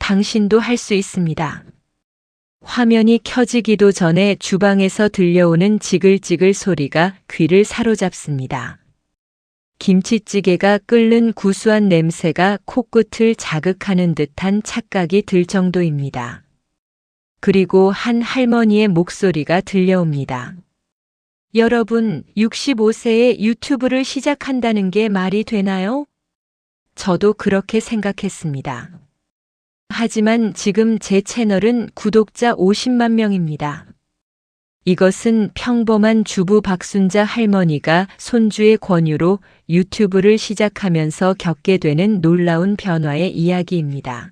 당신도 할 수 있습니다. 화면이 켜지기도 전에 주방에서 들려오는 지글지글 소리가 귀를 사로잡습니다. 김치찌개가 끓는 구수한 냄새가 코끝을 자극하는 듯한 착각이 들 정도입니다. 그리고 한 할머니의 목소리가 들려옵니다. 여러분, 65세에 유튜브를 시작한다는 게 말이 되나요? 저도 그렇게 생각했습니다. 하지만 지금 제 채널은 구독자 50만 명입니다. 이것은 평범한 주부 박순자 할머니가 손주의 권유로 유튜브를 시작하면서 겪게 되는 놀라운 변화의 이야기입니다.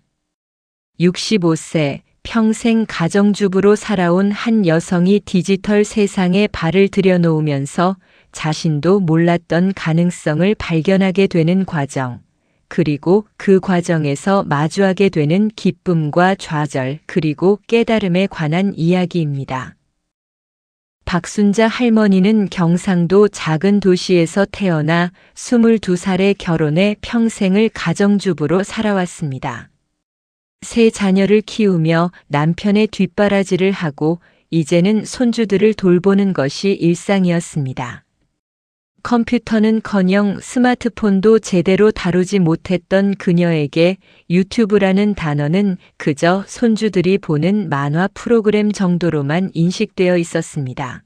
65세, 평생 가정주부로 살아온 한 여성이 디지털 세상에 발을 들여놓으면서 자신도 몰랐던 가능성을 발견하게 되는 과정, 그리고 그 과정에서 마주하게 되는 기쁨과 좌절, 그리고 깨달음에 관한 이야기입니다. 박순자 할머니는 경상도 작은 도시에서 태어나 22살에 결혼해 평생을 가정주부로 살아왔습니다. 세 자녀를 키우며 남편의 뒷바라지를 하고 이제는 손주들을 돌보는 것이 일상이었습니다. 컴퓨터는커녕 스마트폰도 제대로 다루지 못했던 그녀에게 유튜브라는 단어는 그저 손주들이 보는 만화 프로그램 정도로만 인식되어 있었습니다.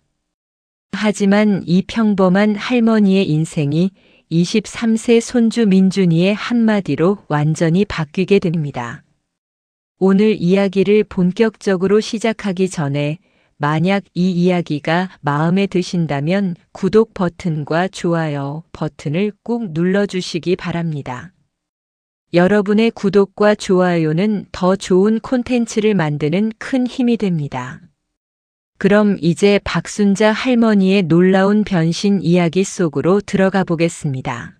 하지만 이 평범한 할머니의 인생이 23세 손주 민준이의 한마디로 완전히 바뀌게 됩니다. 오늘 이야기를 본격적으로 시작하기 전에 만약 이 이야기가 마음에 드신다면 구독 버튼과 좋아요 버튼을 꾹 눌러주시기 바랍니다. 여러분의 구독과 좋아요는 더 좋은 콘텐츠를 만드는 큰 힘이 됩니다. 그럼 이제 박순자 할머니의 놀라운 변신 이야기 속으로 들어가 보겠습니다.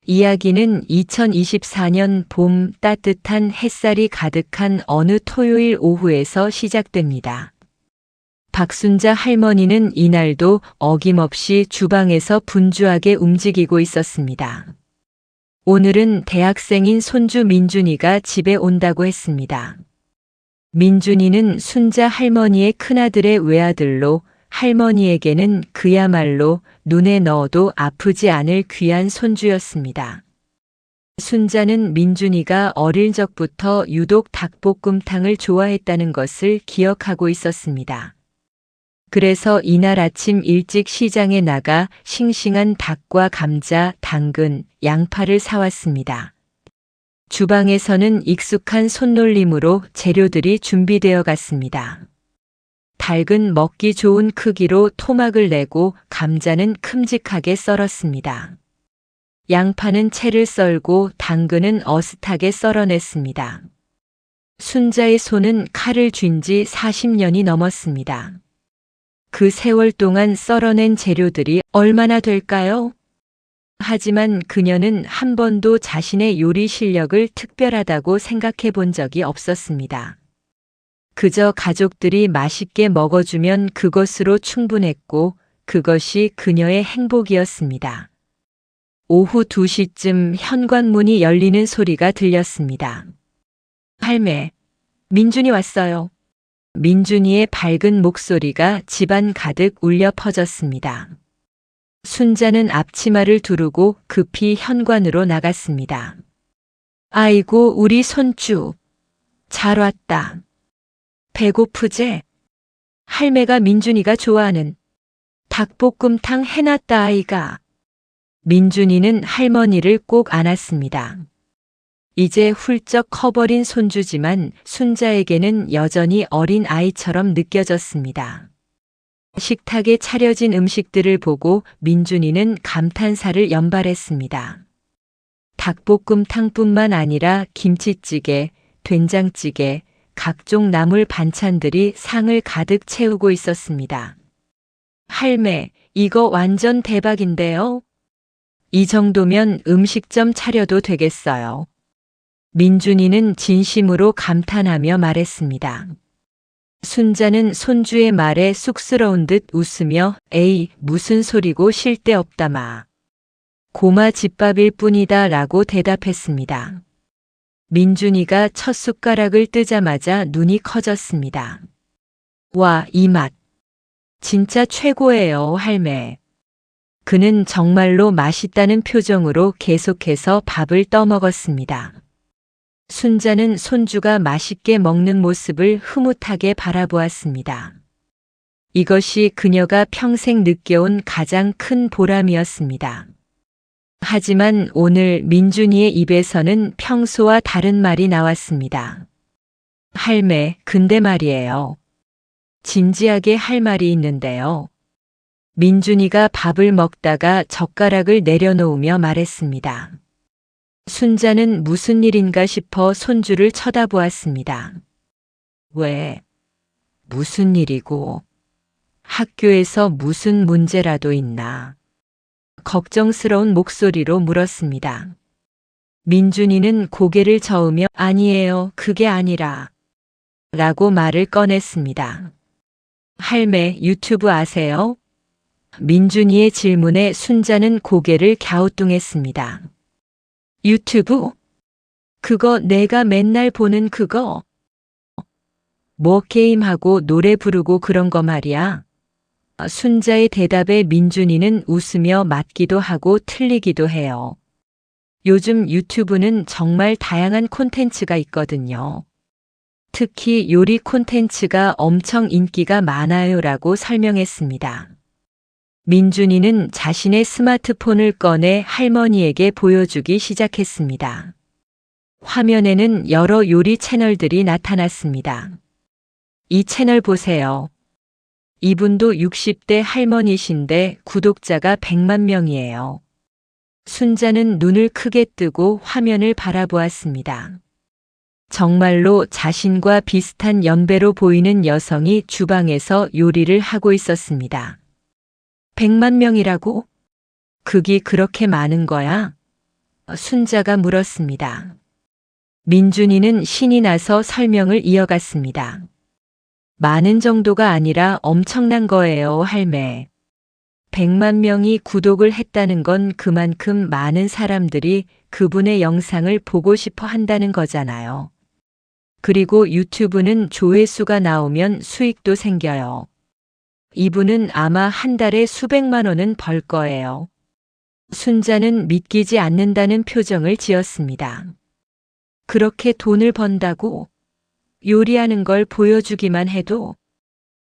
이야기는 2024년 봄 따뜻한 햇살이 가득한 어느 토요일 오후에서 시작됩니다. 박순자 할머니는 이날도 어김없이 주방에서 분주하게 움직이고 있었습니다. 오늘은 대학생인 손주 민준이가 집에 온다고 했습니다. 민준이는 순자 할머니의 큰아들의 외아들로 할머니에게는 그야말로 눈에 넣어도 아프지 않을 귀한 손주였습니다. 순자는 민준이가 어릴 적부터 유독 닭볶음탕을 좋아했다는 것을 기억하고 있었습니다. 그래서 이날 아침 일찍 시장에 나가 싱싱한 닭과 감자, 당근, 양파를 사왔습니다. 주방에서는 익숙한 손놀림으로 재료들이 준비되어 갔습니다. 닭은 먹기 좋은 크기로 토막을 내고 감자는 큼직하게 썰었습니다. 양파는 채를 썰고 당근은 어슷하게 썰어냈습니다. 순자의 손은 칼을 쥔 지 40년이 넘었습니다. 그 세월 동안 썰어낸 재료들이 얼마나 될까요? 하지만 그녀는 한 번도 자신의 요리 실력을 특별하다고 생각해 본 적이 없었습니다. 그저 가족들이 맛있게 먹어주면 그것으로 충분했고 그것이 그녀의 행복이었습니다. 오후 2시쯤 현관문이 열리는 소리가 들렸습니다. 할매, 민준이 왔어요. 민준이의 밝은 목소리가 집안 가득 울려 퍼졌습니다. 순자는 앞치마를 두르고 급히 현관으로 나갔습니다. 아이고, 우리 손주. 잘 왔다. 배고프제? 할매가 민준이가 좋아하는 닭볶음탕 해놨다 아이가. 민준이는 할머니를 꼭 안았습니다. 이제 훌쩍 커버린 손주지만 순자에게는 여전히 어린 아이처럼 느껴졌습니다. 식탁에 차려진 음식들을 보고 민준이는 감탄사를 연발했습니다. 닭볶음탕뿐만 아니라 김치찌개, 된장찌개, 각종 나물 반찬들이 상을 가득 채우고 있었습니다. 할매, 이거 완전 대박인데요? 이 정도면 음식점 차려도 되겠어요. 민준이는 진심으로 감탄하며 말했습니다. 순자는 손주의 말에 쑥스러운 듯 웃으며 에이, 무슨 소리고 실데없다마. 고마 집밥일 뿐이다 라고 대답했습니다. 민준이가 첫 숟가락을 뜨자마자 눈이 커졌습니다. 와, 이 맛. 진짜 최고예요, 할매. 그는 정말로 맛있다는 표정으로 계속해서 밥을 떠먹었습니다. 순자는 손주가 맛있게 먹는 모습을 흐뭇하게 바라보았습니다. 이것이 그녀가 평생 느껴온 가장 큰 보람이었습니다. 하지만 오늘 민준이의 입에서는 평소와 다른 말이 나왔습니다. 할매, 근데 말이에요. 진지하게 할 말이 있는데요. 민준이가 밥을 먹다가 젓가락을 내려놓으며 말했습니다. 순자는 무슨 일인가 싶어 손주를 쳐다보았습니다. 왜? 무슨 일이고? 학교에서 무슨 문제라도 있나? 걱정스러운 목소리로 물었습니다. 민준이는 고개를 저으며 아니에요, 그게 아니라 라고 말을 꺼냈습니다. 할매, 유튜브 아세요? 민준이의 질문에 순자는 고개를 갸우뚱했습니다. 유튜브? 그거 내가 맨날 보는 그거? 뭐 게임하고 노래 부르고 그런 거 말이야? 순자의 대답에 민준이는 웃으며 맞기도 하고 틀리기도 해요. 요즘 유튜브는 정말 다양한 콘텐츠가 있거든요. 특히 요리 콘텐츠가 엄청 인기가 많아요라고 설명했습니다. 민준이는 자신의 스마트폰을 꺼내 할머니에게 보여주기 시작했습니다. 화면에는 여러 요리 채널들이 나타났습니다. 이 채널 보세요. 이분도 60대 할머니신데 구독자가 100만 명이에요. 순자는 눈을 크게 뜨고 화면을 바라보았습니다. 정말로 자신과 비슷한 연배로 보이는 여성이 주방에서 요리를 하고 있었습니다. 100만 명이라고? 극이 그렇게 많은 거야? 순자가 물었습니다. 민준이는 신이 나서 설명을 이어갔습니다. 많은 정도가 아니라 엄청난 거예요, 할매. 100만 명이 구독을 했다는 건 그만큼 많은 사람들이 그분의 영상을 보고 싶어 한다는 거잖아요. 그리고 유튜브는 조회수가 나오면 수익도 생겨요. 이분은 아마 한 달에 수백만 원은 벌 거예요. 순자는 믿기지 않는다는 표정을 지었습니다. 그렇게 돈을 번다고? 요리하는 걸 보여주기만 해도?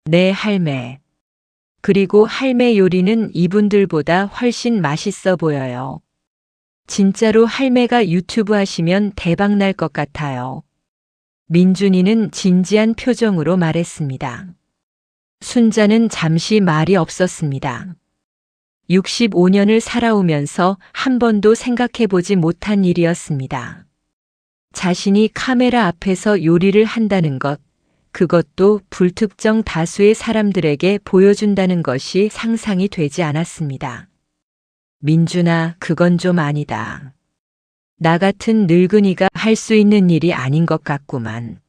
네, 할매. 그리고 할매 요리는 이분들보다 훨씬 맛있어 보여요. 진짜로 할매가 유튜브 하시면 대박 날 것 같아요. 민준이는 진지한 표정으로 말했습니다. 순자는 잠시 말이 없었습니다. 65년을 살아오면서 한 번도 생각해보지 못한 일이었습니다. 자신이 카메라 앞에서 요리를 한다는 것, 그것도 불특정 다수의 사람들에게 보여준다는 것이 상상이 되지 않았습니다. 민준아, 그건 좀 아니다. 나 같은 늙은이가 할 수 있는 일이 아닌 것 같구만.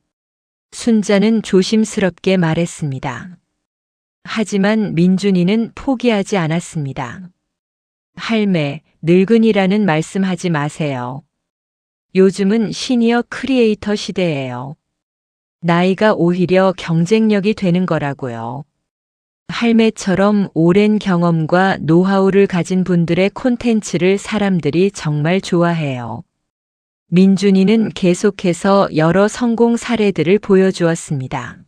순자는 조심스럽게 말했습니다. 하지만 민준이는 포기하지 않았습니다. 할매, 늙은이라는 말씀하지 마세요. 요즘은 시니어 크리에이터 시대예요. 나이가 오히려 경쟁력이 되는 거라고요. 할매처럼 오랜 경험과 노하우를 가진 분들의 콘텐츠를 사람들이 정말 좋아해요. 민준이는 계속해서 여러 성공 사례들을 보여주었습니다.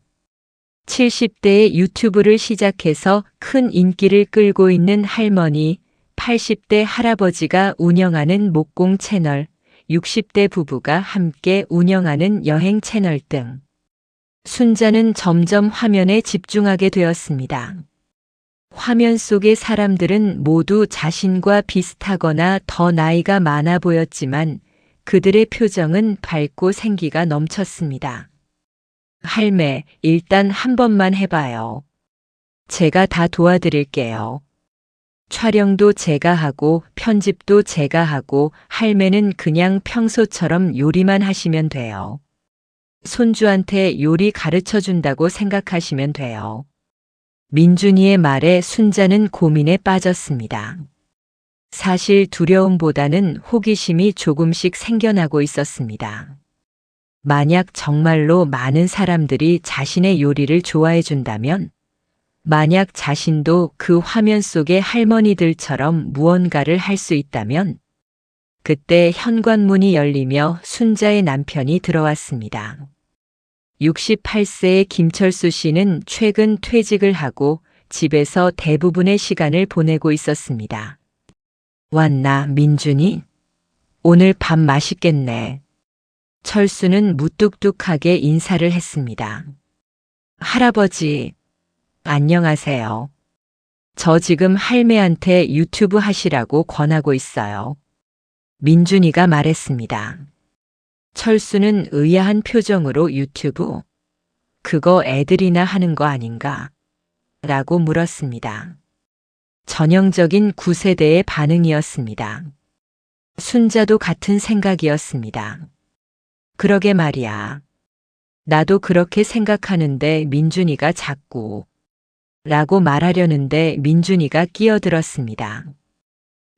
70대에 유튜브를 시작해서 큰 인기를 끌고 있는 할머니, 80대 할아버지가 운영하는 목공 채널, 60대 부부가 함께 운영하는 여행 채널 등. 순자는 점점 화면에 집중하게 되었습니다. 화면 속의 사람들은 모두 자신과 비슷하거나 더 나이가 많아 보였지만 그들의 표정은 밝고 생기가 넘쳤습니다. 할매, 일단 한 번만 해봐요. 제가 다 도와드릴게요. 촬영도 제가 하고 편집도 제가 하고 할매는 그냥 평소처럼 요리만 하시면 돼요. 손주한테 요리 가르쳐 준다고 생각하시면 돼요. 민준이의 말에 순자는 고민에 빠졌습니다. 사실 두려움보다는 호기심이 조금씩 생겨나고 있었습니다. 만약 정말로 많은 사람들이 자신의 요리를 좋아해 준다면, 만약 자신도 그 화면 속의 할머니들처럼 무언가를 할 수 있다면, 그때 현관문이 열리며 순자의 남편이 들어왔습니다. 68세의 김철수 씨는 최근 퇴직을 하고 집에서 대부분의 시간을 보내고 있었습니다. 왔나, 민준이? 오늘 밥 맛있겠네. 철수는 무뚝뚝하게 인사를 했습니다. 할아버지, 안녕하세요. 저 지금 할매한테 유튜브 하시라고 권하고 있어요. 민준이가 말했습니다. 철수는 의아한 표정으로 유튜브? 그거 애들이나 하는 거 아닌가? 라고 물었습니다. 전형적인 9세대의 반응이었습니다. 순자도 같은 생각이었습니다. 그러게 말이야. 나도 그렇게 생각하는데 민준이가 자꾸 라고 말하려는데 민준이가 끼어들었습니다.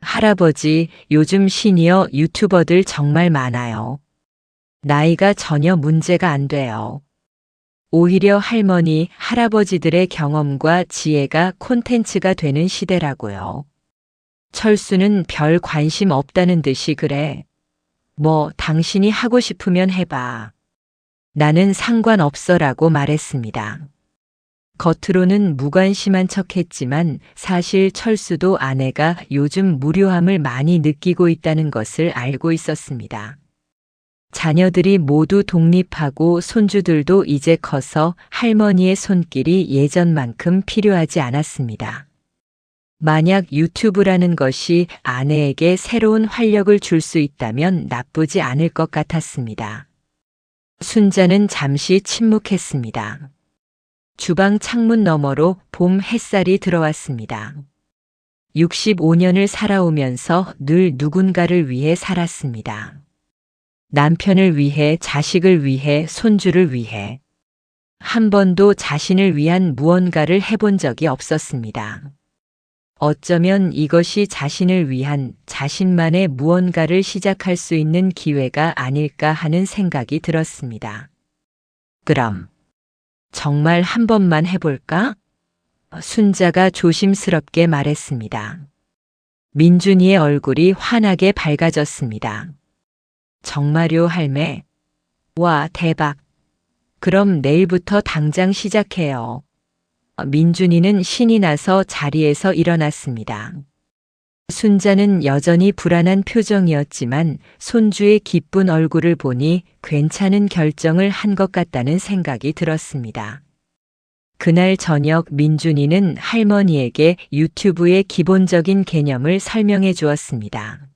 할아버지, 요즘 시니어 유튜버들 정말 많아요. 나이가 전혀 문제가 안 돼요. 오히려 할머니, 할아버지들의 경험과 지혜가 콘텐츠가 되는 시대라고요. 철수는 별 관심 없다는 듯이 그래. 뭐 당신이 하고 싶으면 해봐. 나는 상관없어라고 말했습니다. 겉으로는 무관심한 척했지만 사실 철수도 아내가 요즘 무료함을 많이 느끼고 있다는 것을 알고 있었습니다. 자녀들이 모두 독립하고 손주들도 이제 커서 할머니의 손길이 예전만큼 필요하지 않았습니다. 만약 유튜브라는 것이 아내에게 새로운 활력을 줄 수 있다면 나쁘지 않을 것 같았습니다. 순자는 잠시 침묵했습니다. 주방 창문 너머로 봄 햇살이 들어왔습니다. 65년을 살아오면서 늘 누군가를 위해 살았습니다. 남편을 위해, 자식을 위해, 손주를 위해. 한 번도 자신을 위한 무언가를 해본 적이 없었습니다. 어쩌면 이것이 자신을 위한 자신만의 무언가를 시작할 수 있는 기회가 아닐까 하는 생각이 들었습니다. 그럼 정말 한 번만 해볼까? 순자가 조심스럽게 말했습니다. 민준이의 얼굴이 환하게 밝아졌습니다. 정말요, 할매? 와, 대박. 그럼 내일부터 당장 시작해요. 민준이는 신이 나서 자리에서 일어났습니다. 순자는 여전히 불안한 표정이었지만 손주의 기쁜 얼굴을 보니 괜찮은 결정을 한 것 같다는 생각이 들었습니다. 그날 저녁 민준이는 할머니에게 유튜브의 기본적인 개념을 설명해 주었습니다.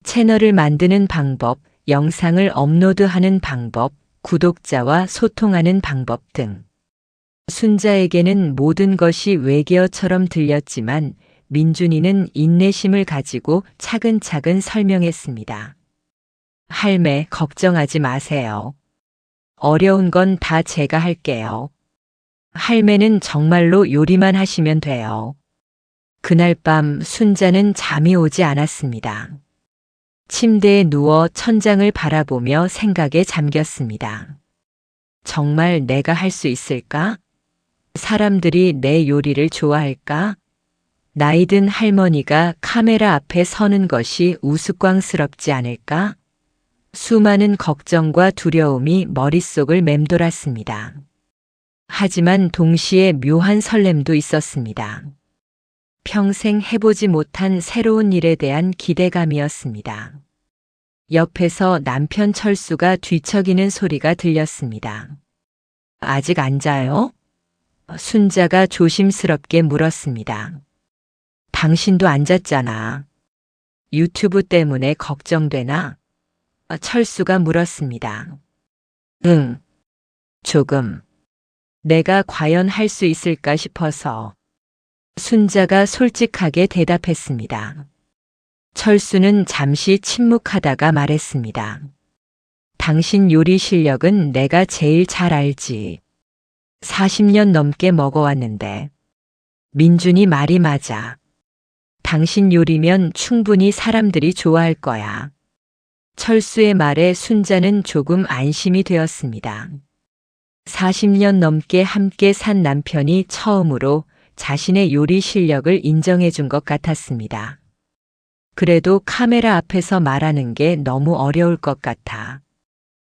채널을 만드는 방법, 영상을 업로드하는 방법, 구독자와 소통하는 방법 등. 순자에게는 모든 것이 외계어처럼 들렸지만 민준이는 인내심을 가지고 차근차근 설명했습니다. 할매, 걱정하지 마세요. 어려운 건 다 제가 할게요. 할매는 정말로 요리만 하시면 돼요. 그날 밤 순자는 잠이 오지 않았습니다. 침대에 누워 천장을 바라보며 생각에 잠겼습니다. 정말 내가 할 수 있을까? 사람들이 내 요리를 좋아할까? 나이든 할머니가 카메라 앞에 서는 것이 우스꽝스럽지 않을까? 수많은 걱정과 두려움이 머릿속을 맴돌았습니다. 하지만 동시에 묘한 설렘도 있었습니다. 평생 해보지 못한 새로운 일에 대한 기대감이었습니다. 옆에서 남편 철수가 뒤척이는 소리가 들렸습니다. 아직 안 자요? 순자가 조심스럽게 물었습니다. 당신도 안 잤잖아. 유튜브 때문에 걱정되나? 철수가 물었습니다. 응, 조금. 내가 과연 할 수 있을까 싶어서. 순자가 솔직하게 대답했습니다. 철수는 잠시 침묵하다가 말했습니다. 당신 요리 실력은 내가 제일 잘 알지. 40년 넘게 먹어왔는데. 민준이 말이 맞아. 당신 요리면 충분히 사람들이 좋아할 거야. 철수의 말에 순자는 조금 안심이 되었습니다. 40년 넘게 함께 산 남편이 처음으로 자신의 요리 실력을 인정해 준 것 같았습니다. 그래도 카메라 앞에서 말하는 게 너무 어려울 것 같아.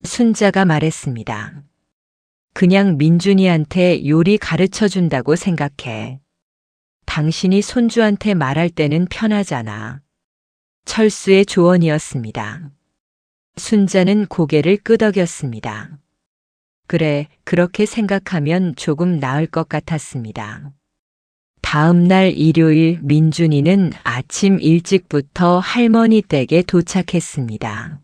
순자가 말했습니다. 그냥 민준이한테 요리 가르쳐 준다고 생각해. 당신이 손주한테 말할 때는 편하잖아. 철수의 조언이었습니다. 순자는 고개를 끄덕였습니다. 그래, 그렇게 생각하면 조금 나을 것 같았습니다. 다음 날 일요일 민준이는 아침 일찍부터 할머니 댁에 도착했습니다.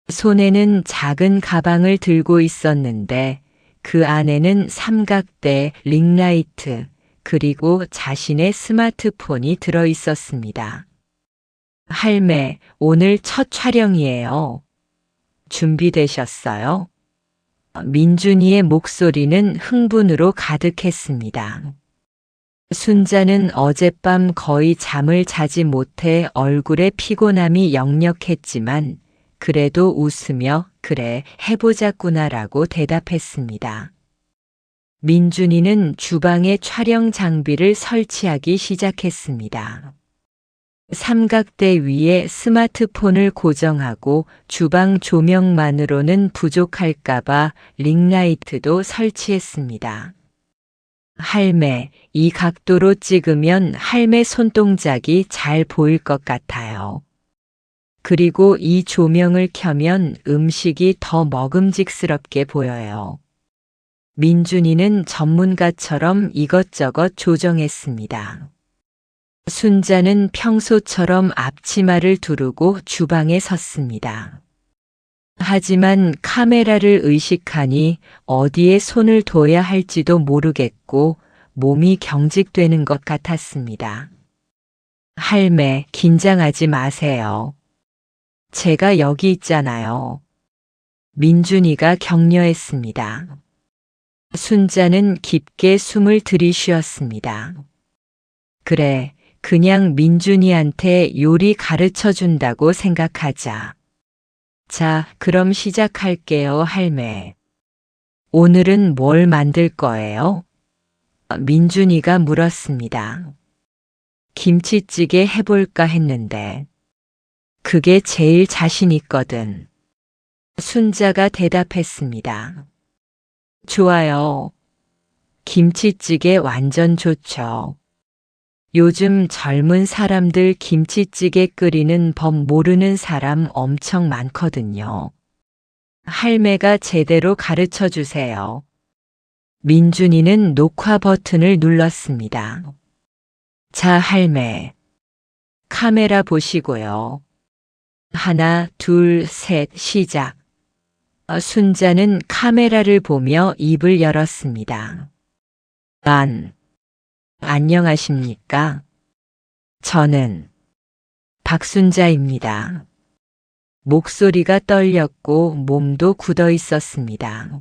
손에는 작은 가방을 들고 있었는데 그 안에는 삼각대, 링라이트, 그리고 자신의 스마트폰이 들어 있었습니다. 할매, 오늘 첫 촬영이에요. 준비되셨어요? 민준이의 목소리는 흥분으로 가득했습니다. 순자는 어젯밤 거의 잠을 자지 못해 얼굴에 피곤함이 역력했지만 그래도 웃으며 그래 해보자꾸나라고 대답했습니다. 민준이는 주방에 촬영 장비를 설치하기 시작했습니다. 삼각대 위에 스마트폰을 고정하고 주방 조명만으로는 부족할까봐 링라이트도 설치했습니다. 할매, 이 각도로 찍으면 할매 손동작이 잘 보일 것 같아요. 그리고 이 조명을 켜면 음식이 더 먹음직스럽게 보여요. 민준이는 전문가처럼 이것저것 조정했습니다. 순자는 평소처럼 앞치마를 두르고 주방에 섰습니다. 하지만 카메라를 의식하니 어디에 손을 둬야 할지도 모르겠고 몸이 경직되는 것 같았습니다. 할매, 긴장하지 마세요. 제가 여기 있잖아요. 민준이가 격려했습니다. 순자는 깊게 숨을 들이쉬었습니다. 그래, 그냥 민준이한테 요리 가르쳐 준다고 생각하자. 자, 그럼 시작할게요, 할매. 오늘은 뭘 만들 거예요? 민준이가 물었습니다. 김치찌개 해볼까 했는데. 그게 제일 자신 있거든. 순자가 대답했습니다. 좋아요. 김치찌개 완전 좋죠. 요즘 젊은 사람들 김치찌개 끓이는 법 모르는 사람 엄청 많거든요. 할매가 제대로 가르쳐 주세요. 민준이는 녹화 버튼을 눌렀습니다. 자, 할매. 카메라 보시고요. 하나, 둘, 셋, 시작. 순자는 카메라를 보며 입을 열었습니다. 안녕하십니까? 저는 박순자입니다. 목소리가 떨렸고 몸도 굳어 있었습니다.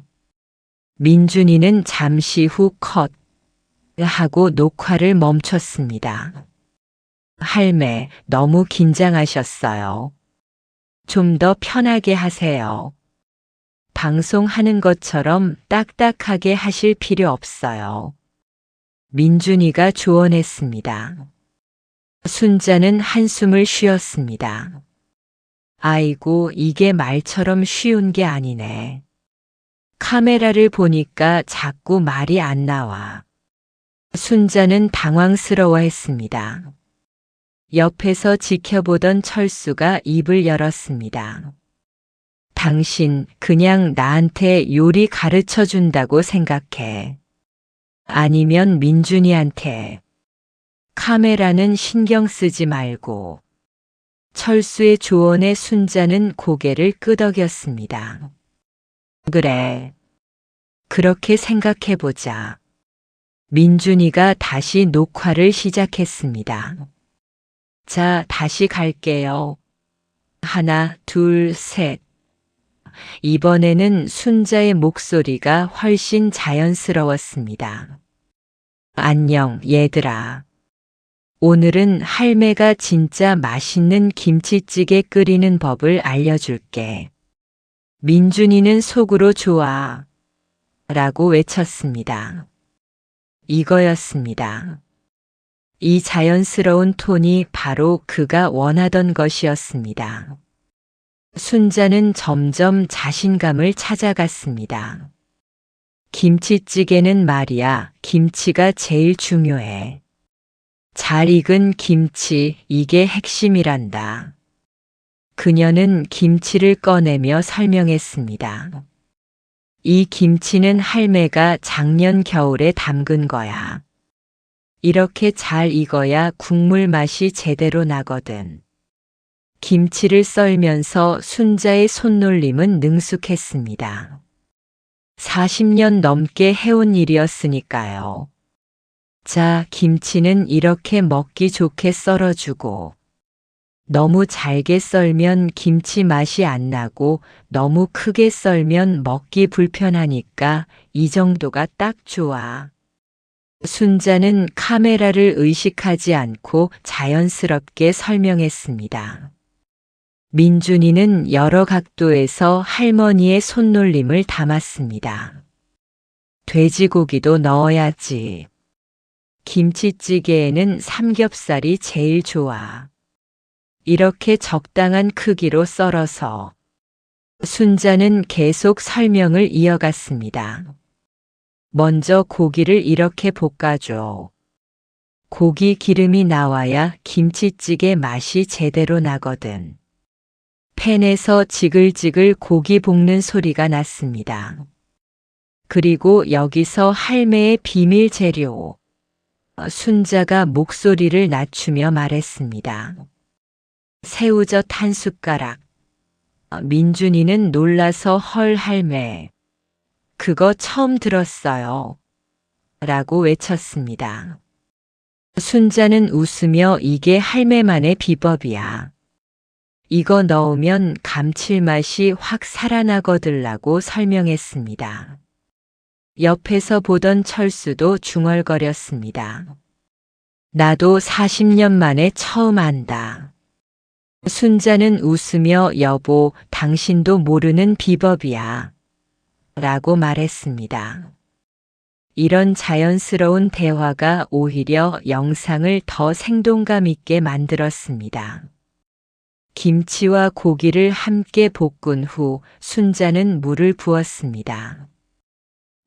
민준이는 잠시 후 컷 하고 녹화를 멈췄습니다. 할매, 너무 긴장하셨어요. 좀 더 편하게 하세요. 방송하는 것처럼 딱딱하게 하실 필요 없어요. 민준이가 조언했습니다. 순자는 한숨을 쉬었습니다. 아이고, 이게 말처럼 쉬운 게 아니네. 카메라를 보니까 자꾸 말이 안 나와. 순자는 당황스러워했습니다. 옆에서 지켜보던 철수가 입을 열었습니다. 당신 그냥 나한테 요리 가르쳐 준다고 생각해. 아니면 민준이한테. 카메라는 신경 쓰지 말고. 철수의 조언에 순자는 고개를 끄덕였습니다. 그래. 그렇게 생각해보자. 민준이가 다시 녹화를 시작했습니다. 자, 다시 갈게요. 하나, 둘, 셋. 이번에는 순자의 목소리가 훨씬 자연스러웠습니다. 안녕, 얘들아. 오늘은 할매가 진짜 맛있는 김치찌개 끓이는 법을 알려줄게. 민준이는 속으로 좋아. 라고 외쳤습니다. 이거였습니다. 이 자연스러운 톤이 바로 그가 원하던 것이었습니다. 순자는 점점 자신감을 찾아갔습니다. 김치찌개는 말이야, 김치가 제일 중요해. 잘 익은 김치, 이게 핵심이란다. 그녀는 김치를 꺼내며 설명했습니다. 이 김치는 할매가 작년 겨울에 담근 거야. 이렇게 잘 익어야 국물 맛이 제대로 나거든. 김치를 썰면서 순자의 손놀림은 능숙했습니다. 40년 넘게 해온 일이었으니까요. 자, 김치는 이렇게 먹기 좋게 썰어주고, 너무 잘게 썰면 김치 맛이 안 나고 너무 크게 썰면 먹기 불편하니까 이 정도가 딱 좋아. 순자는 카메라를 의식하지 않고 자연스럽게 설명했습니다. 민준이는 여러 각도에서 할머니의 손놀림을 담았습니다. 돼지고기도 넣어야지. 김치찌개에는 삼겹살이 제일 좋아. 이렇게 적당한 크기로 썰어서. 순자는 계속 설명을 이어갔습니다. 먼저 고기를 이렇게 볶아줘. 고기 기름이 나와야 김치찌개 맛이 제대로 나거든. 팬에서 지글지글 고기 볶는 소리가 났습니다. 그리고 여기서 할매의 비밀 재료. 순자가 목소리를 낮추며 말했습니다. 새우젓 한 숟가락. 민준이는 놀라서 헐 할매. 그거 처음 들었어요. 라고 외쳤습니다. 순자는 웃으며 이게 할매만의 비법이야. 이거 넣으면 감칠맛이 확 살아나거들라고 설명했습니다. 옆에서 보던 철수도 중얼거렸습니다. 나도 40년 만에 처음 안다. 순자는 웃으며 여보, 당신도 모르는 비법이야. 라고 말했습니다. 이런 자연스러운 대화가 오히려 영상을 더 생동감 있게 만들었습니다. 김치와 고기를 함께 볶은 후 순자는 물을 부었습니다.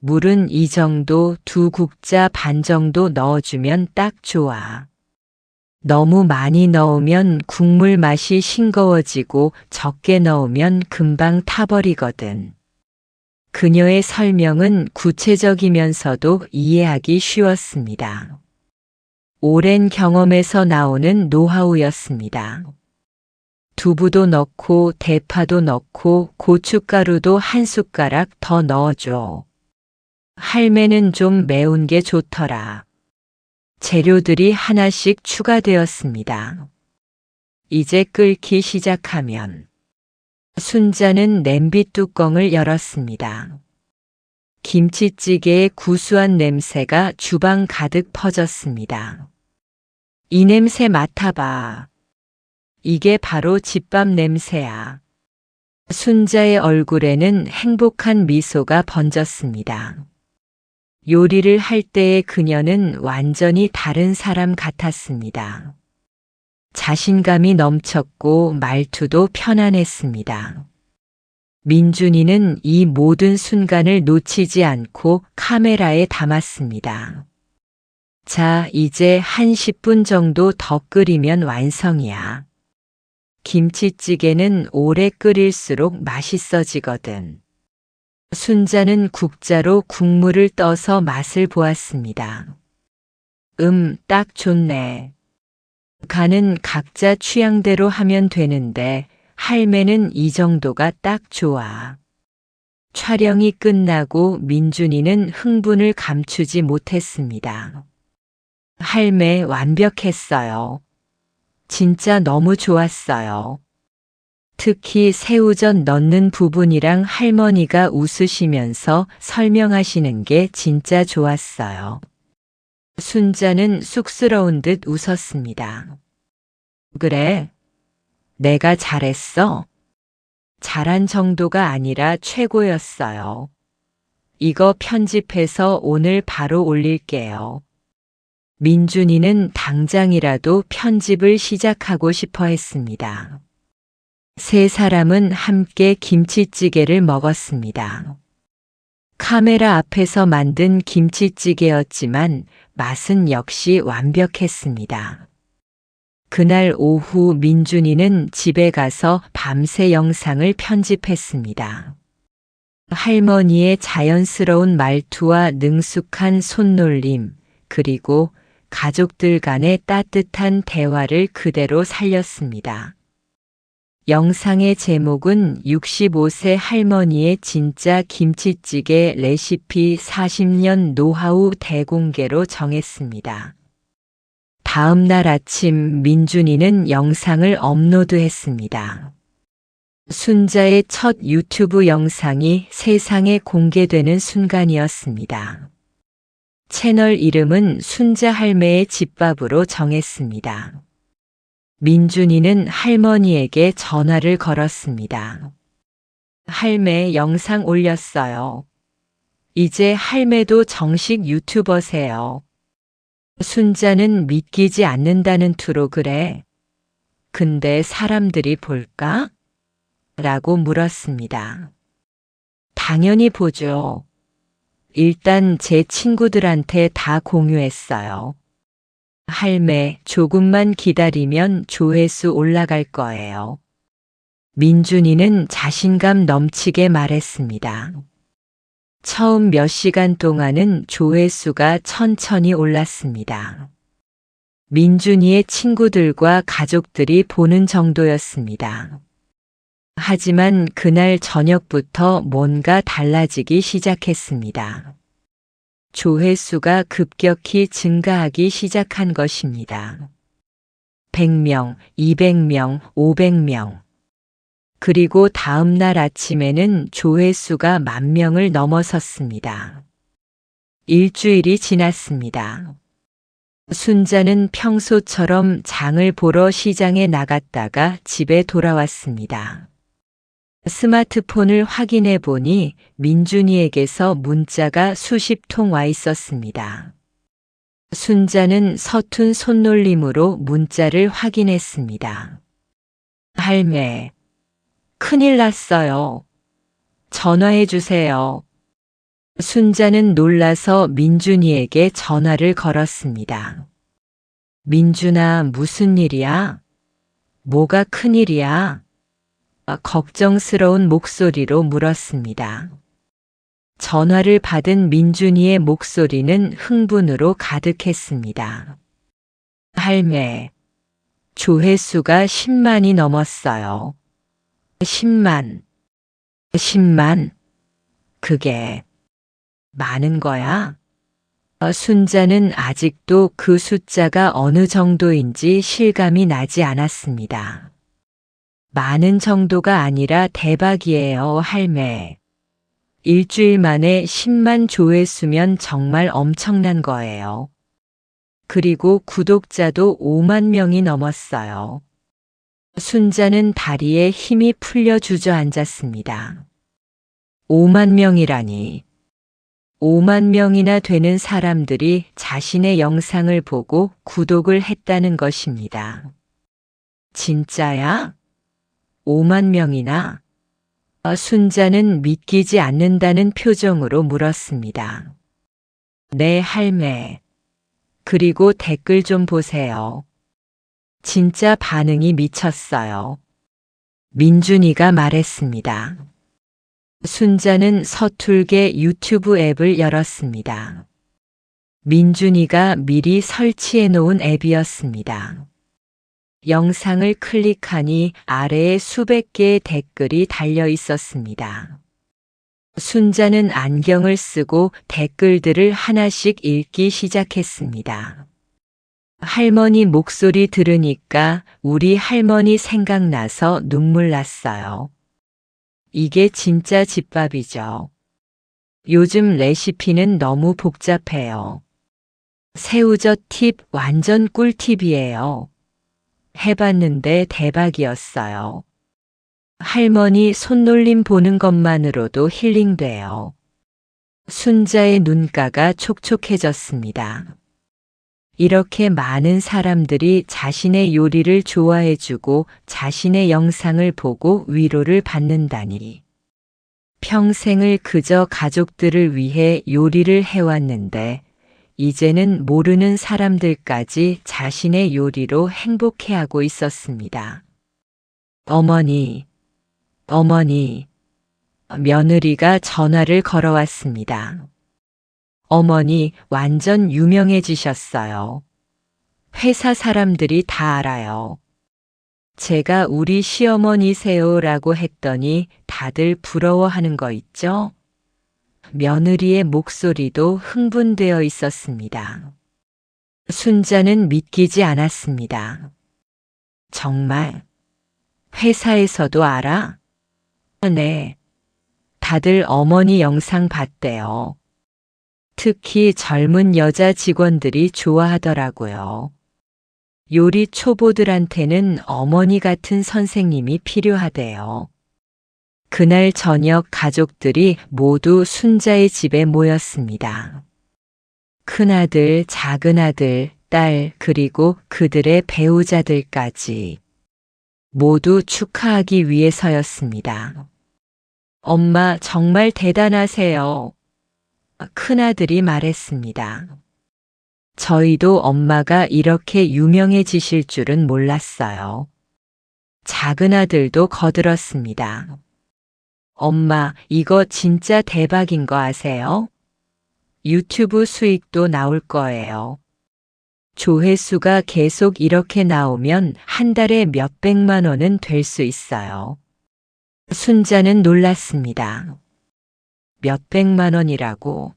물은 이 정도 2국자 반 정도 넣어주면 딱 좋아. 너무 많이 넣으면 국물 맛이 싱거워지고 적게 넣으면 금방 타버리거든. 그녀의 설명은 구체적이면서도 이해하기 쉬웠습니다. 오랜 경험에서 나오는 노하우였습니다. 두부도 넣고 대파도 넣고 고춧가루도 한 숟가락 더 넣어줘. 할매는 좀 매운 게 좋더라. 재료들이 하나씩 추가되었습니다. 이제 끓기 시작하면 순자는 냄비 뚜껑을 열었습니다. 김치찌개의 구수한 냄새가 주방 가득 퍼졌습니다. 이 냄새 맡아봐. 이게 바로 집밥 냄새야. 순자의 얼굴에는 행복한 미소가 번졌습니다. 요리를 할 때의 그녀는 완전히 다른 사람 같았습니다. 자신감이 넘쳤고 말투도 편안했습니다. 민준이는 이 모든 순간을 놓치지 않고 카메라에 담았습니다. 자, 이제 한 10분 정도 더 끓이면 완성이야. 김치찌개는 오래 끓일수록 맛있어지거든. 순자는 국자로 국물을 떠서 맛을 보았습니다. 딱 좋네. 간은 각자 취향대로 하면 되는데 할매는 이 정도가 딱 좋아. 촬영이 끝나고 민준이는 흥분을 감추지 못했습니다. 할매 완벽했어요. 진짜 너무 좋았어요. 특히 새우젓 넣는 부분이랑 할머니가 웃으시면서 설명하시는 게 진짜 좋았어요. 순자는 쑥스러운 듯 웃었습니다. 그래, 내가 잘했어. 잘한 정도가 아니라 최고였어요. 이거 편집해서 오늘 바로 올릴게요. 민준이는 당장이라도 편집을 시작하고 싶어 했습니다. 세 사람은 함께 김치찌개를 먹었습니다. 카메라 앞에서 만든 김치찌개였지만 맛은 역시 완벽했습니다. 그날 오후 민준이는 집에 가서 밤새 영상을 편집했습니다. 할머니의 자연스러운 말투와 능숙한 손놀림, 그리고 가족들 간의 따뜻한 대화를 그대로 살렸습니다. 영상의 제목은 65세 할머니의 진짜 김치찌개 레시피 40년 노하우 대공개로 정했습니다. 다음 날 아침 민준이는 영상을 업로드했습니다. 순자의 첫 유튜브 영상이 세상에 공개되는 순간이었습니다. 채널 이름은 순자 할매의 집밥으로 정했습니다. 민준이는 할머니에게 전화를 걸었습니다. 할매, 영상 올렸어요. 이제 할매도 정식 유튜버세요. 순자는 믿기지 않는다는 투로 그래. 근데 사람들이 볼까? 라고 물었습니다. 당연히 보죠. 일단 제 친구들한테 다 공유했어요. 할매, 조금만 기다리면 조회수 올라갈 거예요. 민준이는 자신감 넘치게 말했습니다. 처음 몇 시간 동안은 조회수가 천천히 올랐습니다. 민준이의 친구들과 가족들이 보는 정도였습니다. 하지만 그날 저녁부터 뭔가 달라지기 시작했습니다. 조회수가 급격히 증가하기 시작한 것입니다. 100명, 200명, 500명. 그리고 다음 날 아침에는 조회수가 10,000명을 넘어섰습니다. 일주일이 지났습니다. 순자는 평소처럼 장을 보러 시장에 나갔다가 집에 돌아왔습니다. 스마트폰을 확인해 보니 민준이에게서 문자가 수십 통 와 있었습니다. 순자는 서툰 손놀림으로 문자를 확인했습니다. 할매, 큰일 났어요. 전화해 주세요. 순자는 놀라서 민준이에게 전화를 걸었습니다. 민준아, 무슨 일이야? 뭐가 큰일이야? 걱정스러운 목소리로 물었습니다. 전화를 받은 민준이의 목소리는 흥분으로 가득했습니다. 할매, 조회수가 10만이 넘었어요. 10만. 10만? 그게 많은 거야? 순자는 아직도 그 숫자가 어느 정도인지 실감이 나지 않았습니다. 많은 정도가 아니라 대박이에요, 할매. 일주일 만에 10만 조회수면 정말 엄청난 거예요. 그리고 구독자도 5만 명이 넘었어요. 순자는 다리에 힘이 풀려 주저앉았습니다. 5만 명이라니. 5만 명이나 되는 사람들이 자신의 영상을 보고 구독을 했다는 것입니다. 진짜야? 5만 명이나? 순자는 믿기지 않는다는 표정으로 물었습니다. 네, 할매. 그리고 댓글 좀 보세요. 진짜 반응이 미쳤어요. 민준이가 말했습니다. 순자는 서툴게 유튜브 앱을 열었습니다. 민준이가 미리 설치해 놓은 앱이었습니다. 영상을 클릭하니 아래에 수백 개의 댓글이 달려 있었습니다. 순자는 안경을 쓰고 댓글들을 하나씩 읽기 시작했습니다. 할머니 목소리 들으니까 우리 할머니 생각나서 눈물 났어요. 이게 진짜 집밥이죠. 요즘 레시피는 너무 복잡해요. 새우젓 팁 완전 꿀팁이에요. 해봤는데 대박이었어요. 할머니 손놀림 보는 것만으로도 힐링돼요. 순자의 눈가가 촉촉해졌습니다. 이렇게 많은 사람들이 자신의 요리를 좋아해주고 자신의 영상을 보고 위로를 받는다니. 평생을 그저 가족들을 위해 요리를 해왔는데 이제는 모르는 사람들까지 자신의 요리로 행복해하고 있었습니다. 어머니, 며느리가 전화를 걸어왔습니다. 어머니 완전 유명해지셨어요. 회사 사람들이 다 알아요. 제가 우리 시어머니세요라고 했더니 다들 부러워하는 거 있죠? 며느리의 목소리도 흥분되어 있었습니다. 순자는 믿기지 않았습니다. 정말? 회사에서도 알아? 네. 다들 어머니 영상 봤대요. 특히 젊은 여자 직원들이 좋아하더라고요. 요리 초보들한테는 어머니 같은 선생님이 필요하대요. 그날 저녁 가족들이 모두 순자의 집에 모였습니다. 큰아들, 작은아들, 딸, 그리고 그들의 배우자들까지 모두 축하하기 위해서였습니다. 엄마 정말 대단하세요. 큰아들이 말했습니다. 저희도 엄마가 이렇게 유명해지실 줄은 몰랐어요. 작은아들도 거들었습니다. 엄마, 이거 진짜 대박인 거 아세요? 유튜브 수익도 나올 거예요. 조회수가 계속 이렇게 나오면 한 달에 몇백만 원은 될 수 있어요. 순자는 놀랐습니다. 몇백만 원이라고?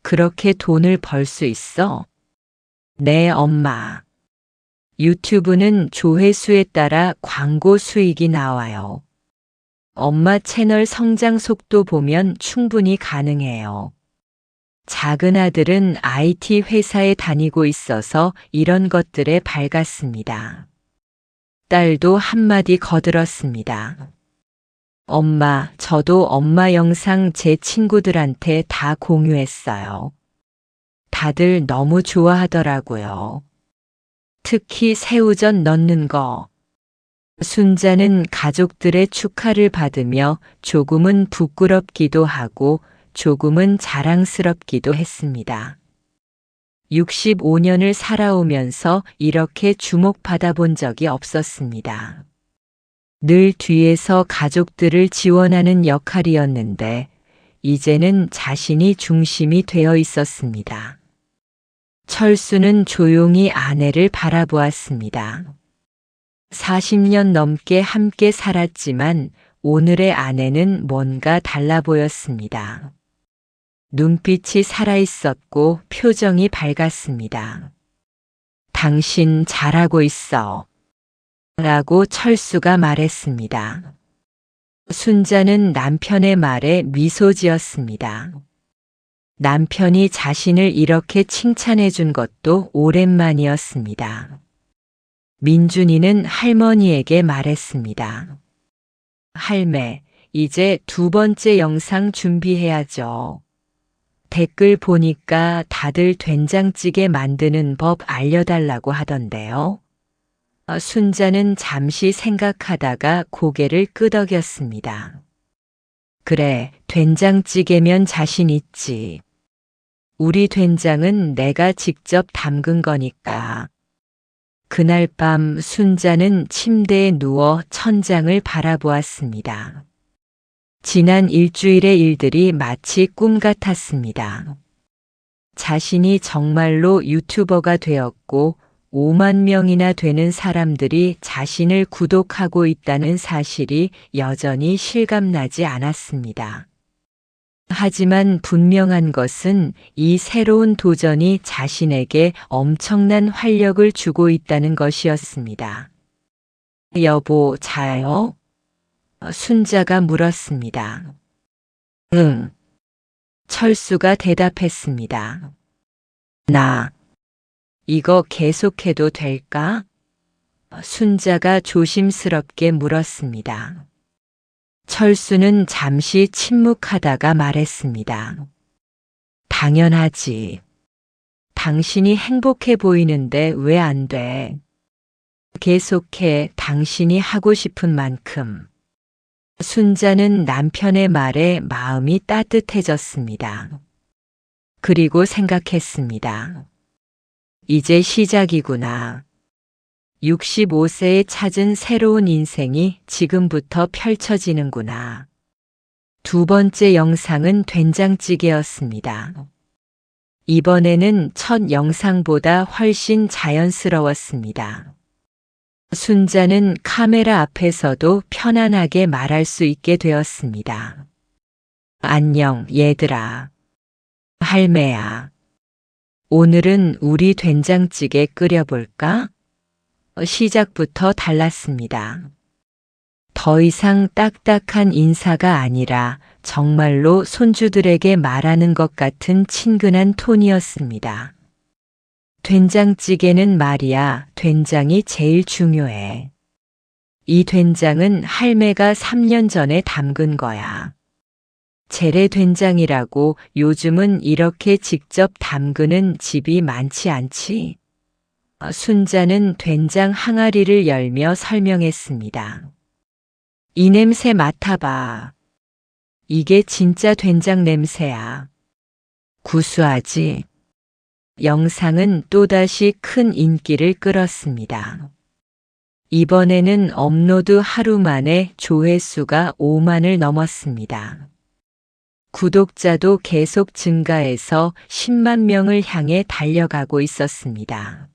그렇게 돈을 벌 수 있어? 네, 엄마. 유튜브는 조회수에 따라 광고 수익이 나와요. 엄마 채널 성장 속도 보면 충분히 가능해요. 작은 아들은 IT 회사에 다니고 있어서 이런 것들에 밝았습니다. 딸도 한마디 거들었습니다. 엄마, 저도 엄마 영상 제 친구들한테 다 공유했어요. 다들 너무 좋아하더라고요. 특히 새우젓 넣는 거. 순자는 가족들의 축하를 받으며 조금은 부끄럽기도 하고 조금은 자랑스럽기도 했습니다. 65년을 살아오면서 이렇게 주목받아 본 적이 없었습니다. 늘 뒤에서 가족들을 지원하는 역할이었는데 이제는 자신이 중심이 되어 있었습니다. 철수는 조용히 아내를 바라보았습니다. 40년 넘게 함께 살았지만 오늘의 아내는 뭔가 달라 보였습니다. 눈빛이 살아있었고 표정이 밝았습니다. 당신 잘하고 있어. 라고 철수가 말했습니다. 순자는 남편의 말에 미소 지었습니다. 남편이 자신을 이렇게 칭찬해 준 것도 오랜만이었습니다. 민준이는 할머니에게 말했습니다. 할매, 이제 두 번째 영상 준비해야죠. 댓글 보니까 다들 된장찌개 만드는 법 알려달라고 하던데요. 순자는 잠시 생각하다가 고개를 끄덕였습니다. 그래, 된장찌개면 자신 있지. 우리 된장은 내가 직접 담근 거니까. 그날 밤 순자는 침대에 누워 천장을 바라보았습니다. 지난 일주일의 일들이 마치 꿈 같았습니다. 자신이 정말로 유튜버가 되었고 5만 명이나 되는 사람들이 자신을 구독하고 있다는 사실이 여전히 실감나지 않았습니다. 하지만 분명한 것은 이 새로운 도전이 자신에게 엄청난 활력을 주고 있다는 것이었습니다. 여보, 자요? 순자가 물었습니다. 응. 철수가 대답했습니다. 나 이거 계속해도 될까? 순자가 조심스럽게 물었습니다. 철수는 잠시 침묵하다가 말했습니다. 당연하지. 당신이 행복해 보이는데 왜 안 돼? 계속해, 당신이 하고 싶은 만큼. 순자는 남편의 말에 마음이 따뜻해졌습니다. 그리고 생각했습니다. 이제 시작이구나. 65세에 찾은 새로운 인생이 지금부터 펼쳐지는구나. 두 번째 영상은 된장찌개였습니다. 이번에는 첫 영상보다 훨씬 자연스러웠습니다. 순자는 카메라 앞에서도 편안하게 말할 수 있게 되었습니다. 안녕, 얘들아. 할매야. 오늘은 우리 된장찌개 끓여볼까? 시작부터 달랐습니다. 더 이상 딱딱한 인사가 아니라 정말로 손주들에게 말하는 것 같은 친근한 톤이었습니다. 된장찌개는 말이야, 된장이 제일 중요해. 이 된장은 할매가 3년 전에 담근 거야. 재래된장이라고 요즘은 이렇게 직접 담그는 집이 많지 않지? 순자는 된장 항아리를 열며 설명했습니다. 이 냄새 맡아봐. 이게 진짜 된장 냄새야. 구수하지? 영상은 또다시 큰 인기를 끌었습니다. 이번에는 업로드 하루 만에 조회수가 5만을 넘었습니다. 구독자도 계속 증가해서 10만 명을 향해 달려가고 있었습니다.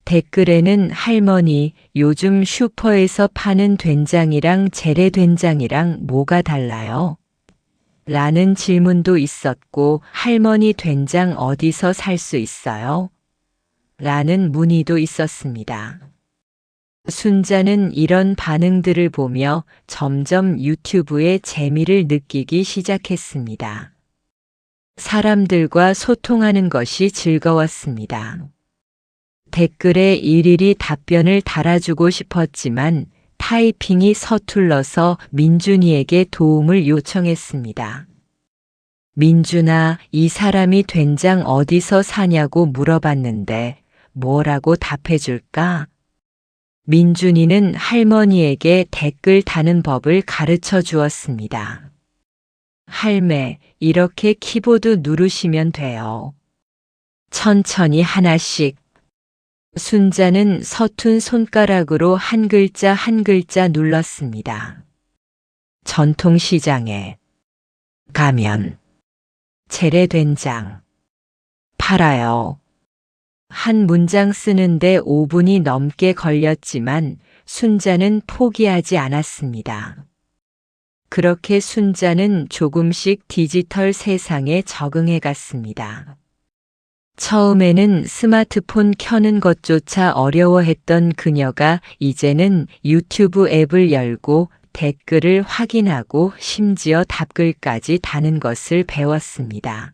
댓글에는 할머니, 요즘 슈퍼에서 파는 된장이랑 재래된장이랑 뭐가 달라요? 라는 질문도 있었고, 할머니 된장 어디서 살 수 있어요? 라는 문의도 있었습니다. 순자는 이런 반응들을 보며 점점 유튜브의 재미를 느끼기 시작했습니다. 사람들과 소통하는 것이 즐거웠습니다. 댓글에 일일이 답변을 달아주고 싶었지만 타이핑이 서툴러서 민준이에게 도움을 요청했습니다. 민준아, 이 사람이 된장 어디서 사냐고 물어봤는데 뭐라고 답해줄까? 민준이는 할머니에게 댓글 다는 법을 가르쳐 주었습니다. 할매, 이렇게 키보드 누르시면 돼요. 천천히 하나씩. 순자는 서툰 손가락으로 한 글자 한 글자 눌렀습니다. 전통시장에 가면 재래된장 팔아요. 한 문장 쓰는데 5분이 넘게 걸렸지만 순자는 포기하지 않았습니다. 그렇게 순자는 조금씩 디지털 세상에 적응해 갔습니다. 처음에는 스마트폰 켜는 것조차 어려워했던 그녀가 이제는 유튜브 앱을 열고 댓글을 확인하고 심지어 답글까지 다는 것을 배웠습니다.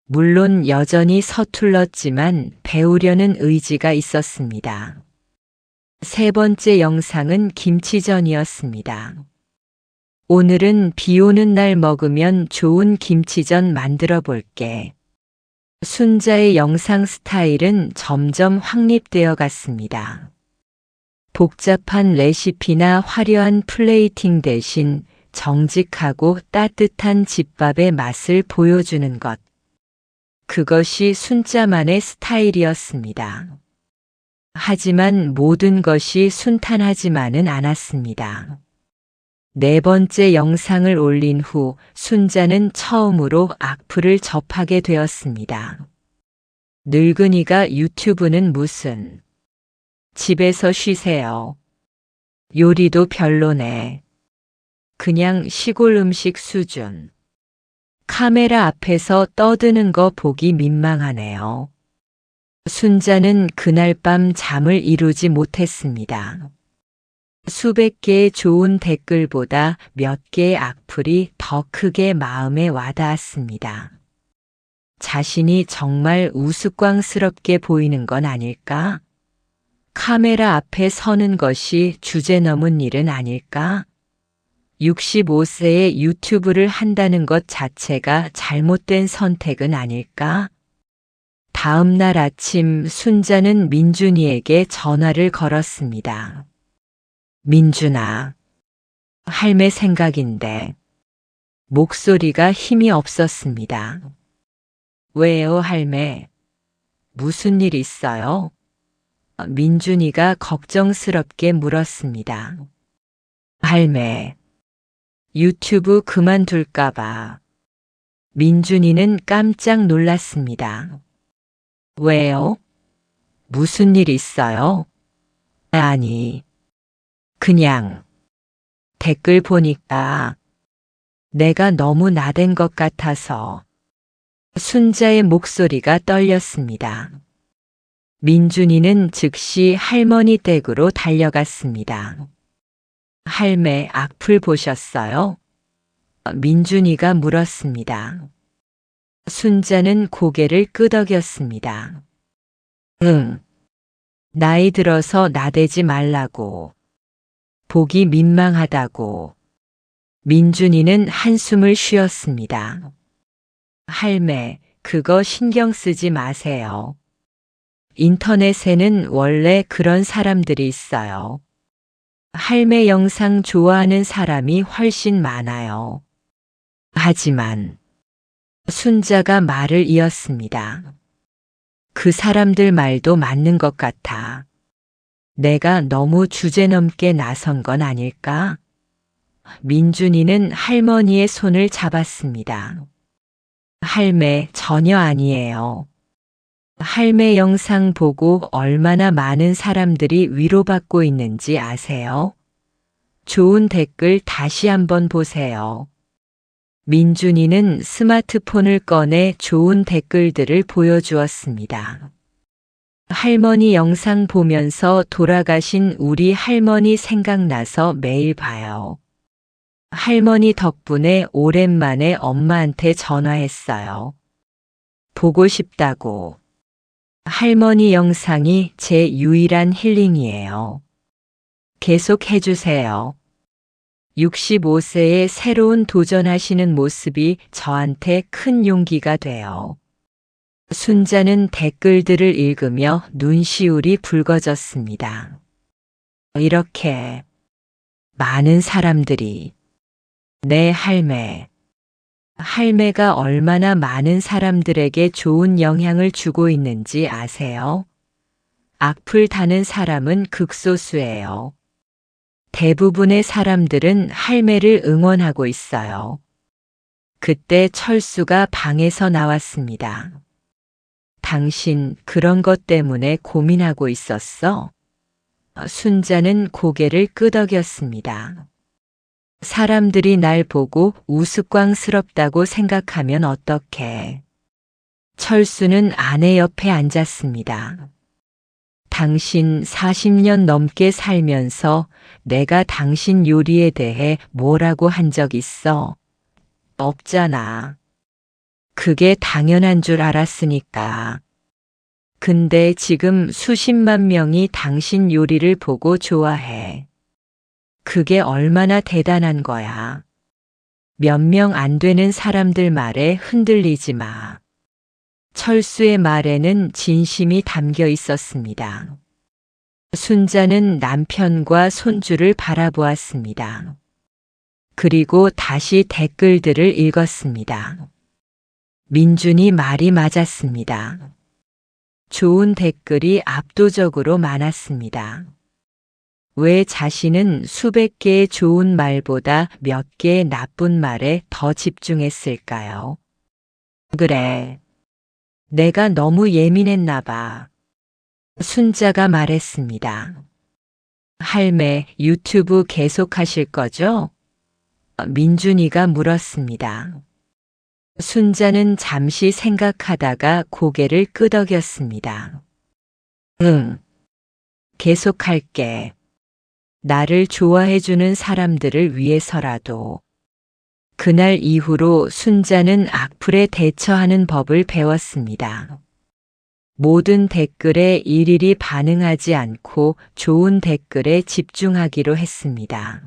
물론 여전히 서툴렀지만 배우려는 의지가 있었습니다. 세 번째 영상은 김치전이었습니다. 오늘은 비 오는 날 먹으면 좋은 김치전 만들어 볼게. 순자의 영상 스타일은 점점 확립되어 갔습니다. 복잡한 레시피나 화려한 플레이팅 대신 정직하고 따뜻한 집밥의 맛을 보여주는 것. 그것이 순자만의 스타일이었습니다. 하지만 모든 것이 순탄하지만은 않았습니다. 네 번째 영상을 올린 후 순자는 처음으로 악플을 접하게 되었습니다. 늙은이가 유튜브는 무슨? 집에서 쉬세요. 요리도 별로네. 그냥 시골 음식 수준. 카메라 앞에서 떠드는 거 보기 민망하네요. 순자는 그날 밤 잠을 이루지 못했습니다. 수백 개의 좋은 댓글보다 몇 개의 악플이 더 크게 마음에 와닿았습니다. 자신이 정말 우스꽝스럽게 보이는 건 아닐까? 카메라 앞에 서는 것이 주제넘은 일은 아닐까? 65세에 유튜브를 한다는 것 자체가 잘못된 선택은 아닐까? 다음 날 아침 순자는 민준이에게 전화를 걸었습니다. 민준아, 할매 생각인데. 목소리가 힘이 없었습니다. 왜요, 할매? 무슨 일 있어요? 민준이가 걱정스럽게 물었습니다. 할매, 유튜브 그만둘까봐. 민준이는 깜짝 놀랐습니다. 왜요? 무슨 일 있어요? 아니, 그냥 댓글 보니까 내가 너무 나댄 것 같아서. 순자의 목소리가 떨렸습니다. 민준이는 즉시 할머니 댁으로 달려갔습니다. 할매 악플 보셨어요? 민준이가 물었습니다. 순자는 고개를 끄덕였습니다. 응. 나이 들어서 나대지 말라고. 보기 민망하다고. 민준이는 한숨을 쉬었습니다. 할매, 그거 신경 쓰지 마세요. 인터넷에는 원래 그런 사람들이 있어요. 할매 영상 좋아하는 사람이 훨씬 많아요. 하지만 순자가 말을 이었습니다. 그 사람들 말도 맞는 것 같아. 내가 너무 주제넘게 나선 건 아닐까? 민준이는 할머니의 손을 잡았습니다. 할매, 전혀 아니에요. 할매 영상 보고 얼마나 많은 사람들이 위로받고 있는지 아세요? 좋은 댓글 다시 한번 보세요. 민준이는 스마트폰을 꺼내 좋은 댓글들을 보여주었습니다. 할머니 영상 보면서 돌아가신 우리 할머니 생각나서 매일 봐요. 할머니 덕분에 오랜만에 엄마한테 전화했어요. 보고 싶다고. 할머니 영상이 제 유일한 힐링이에요. 계속 해주세요. 65세에 새로운 도전하시는 모습이 저한테 큰 용기가 돼요. 순자는 댓글들을 읽으며 눈시울이 붉어졌습니다. 이렇게 많은 사람들이 내 할매가 얼마나 많은 사람들에게 좋은 영향을 주고 있는지 아세요? 악플 다는 사람은 극소수예요. 대부분의 사람들은 할매를 응원하고 있어요. 그때 철수가 방에서 나왔습니다. 당신 그런 것 때문에 고민하고 있었어? 순자는 고개를 끄덕였습니다. 사람들이 날 보고 우스꽝스럽다고 생각하면 어떡해. 철수는 아내 옆에 앉았습니다. 당신 40년 넘게 살면서 내가 당신 요리에 대해 뭐라고 한 적 있어? 없잖아. 그게 당연한 줄 알았으니까. 근데 지금 수십만 명이 당신 요리를 보고 좋아해. 그게 얼마나 대단한 거야. 몇 명 안 되는 사람들 말에 흔들리지 마. 철수의 말에는 진심이 담겨 있었습니다. 순자는 남편과 손주를 바라보았습니다. 그리고 다시 댓글들을 읽었습니다. 민준이 말이 맞았습니다. 좋은 댓글이 압도적으로 많았습니다. 왜 자신은 수백 개의 좋은 말보다 몇 개의 나쁜 말에 더 집중했을까요? 그래. 내가 너무 예민했나 봐. 순자가 말했습니다. 할매, 유튜브 계속하실 거죠? 민준이가 물었습니다. 순자는 잠시 생각하다가 고개를 끄덕였습니다. 응, 계속할게. 나를 좋아해주는 사람들을 위해서라도. 그날 이후로 순자는 악플에 대처하는 법을 배웠습니다. 모든 댓글에 일일이 반응하지 않고 좋은 댓글에 집중하기로 했습니다.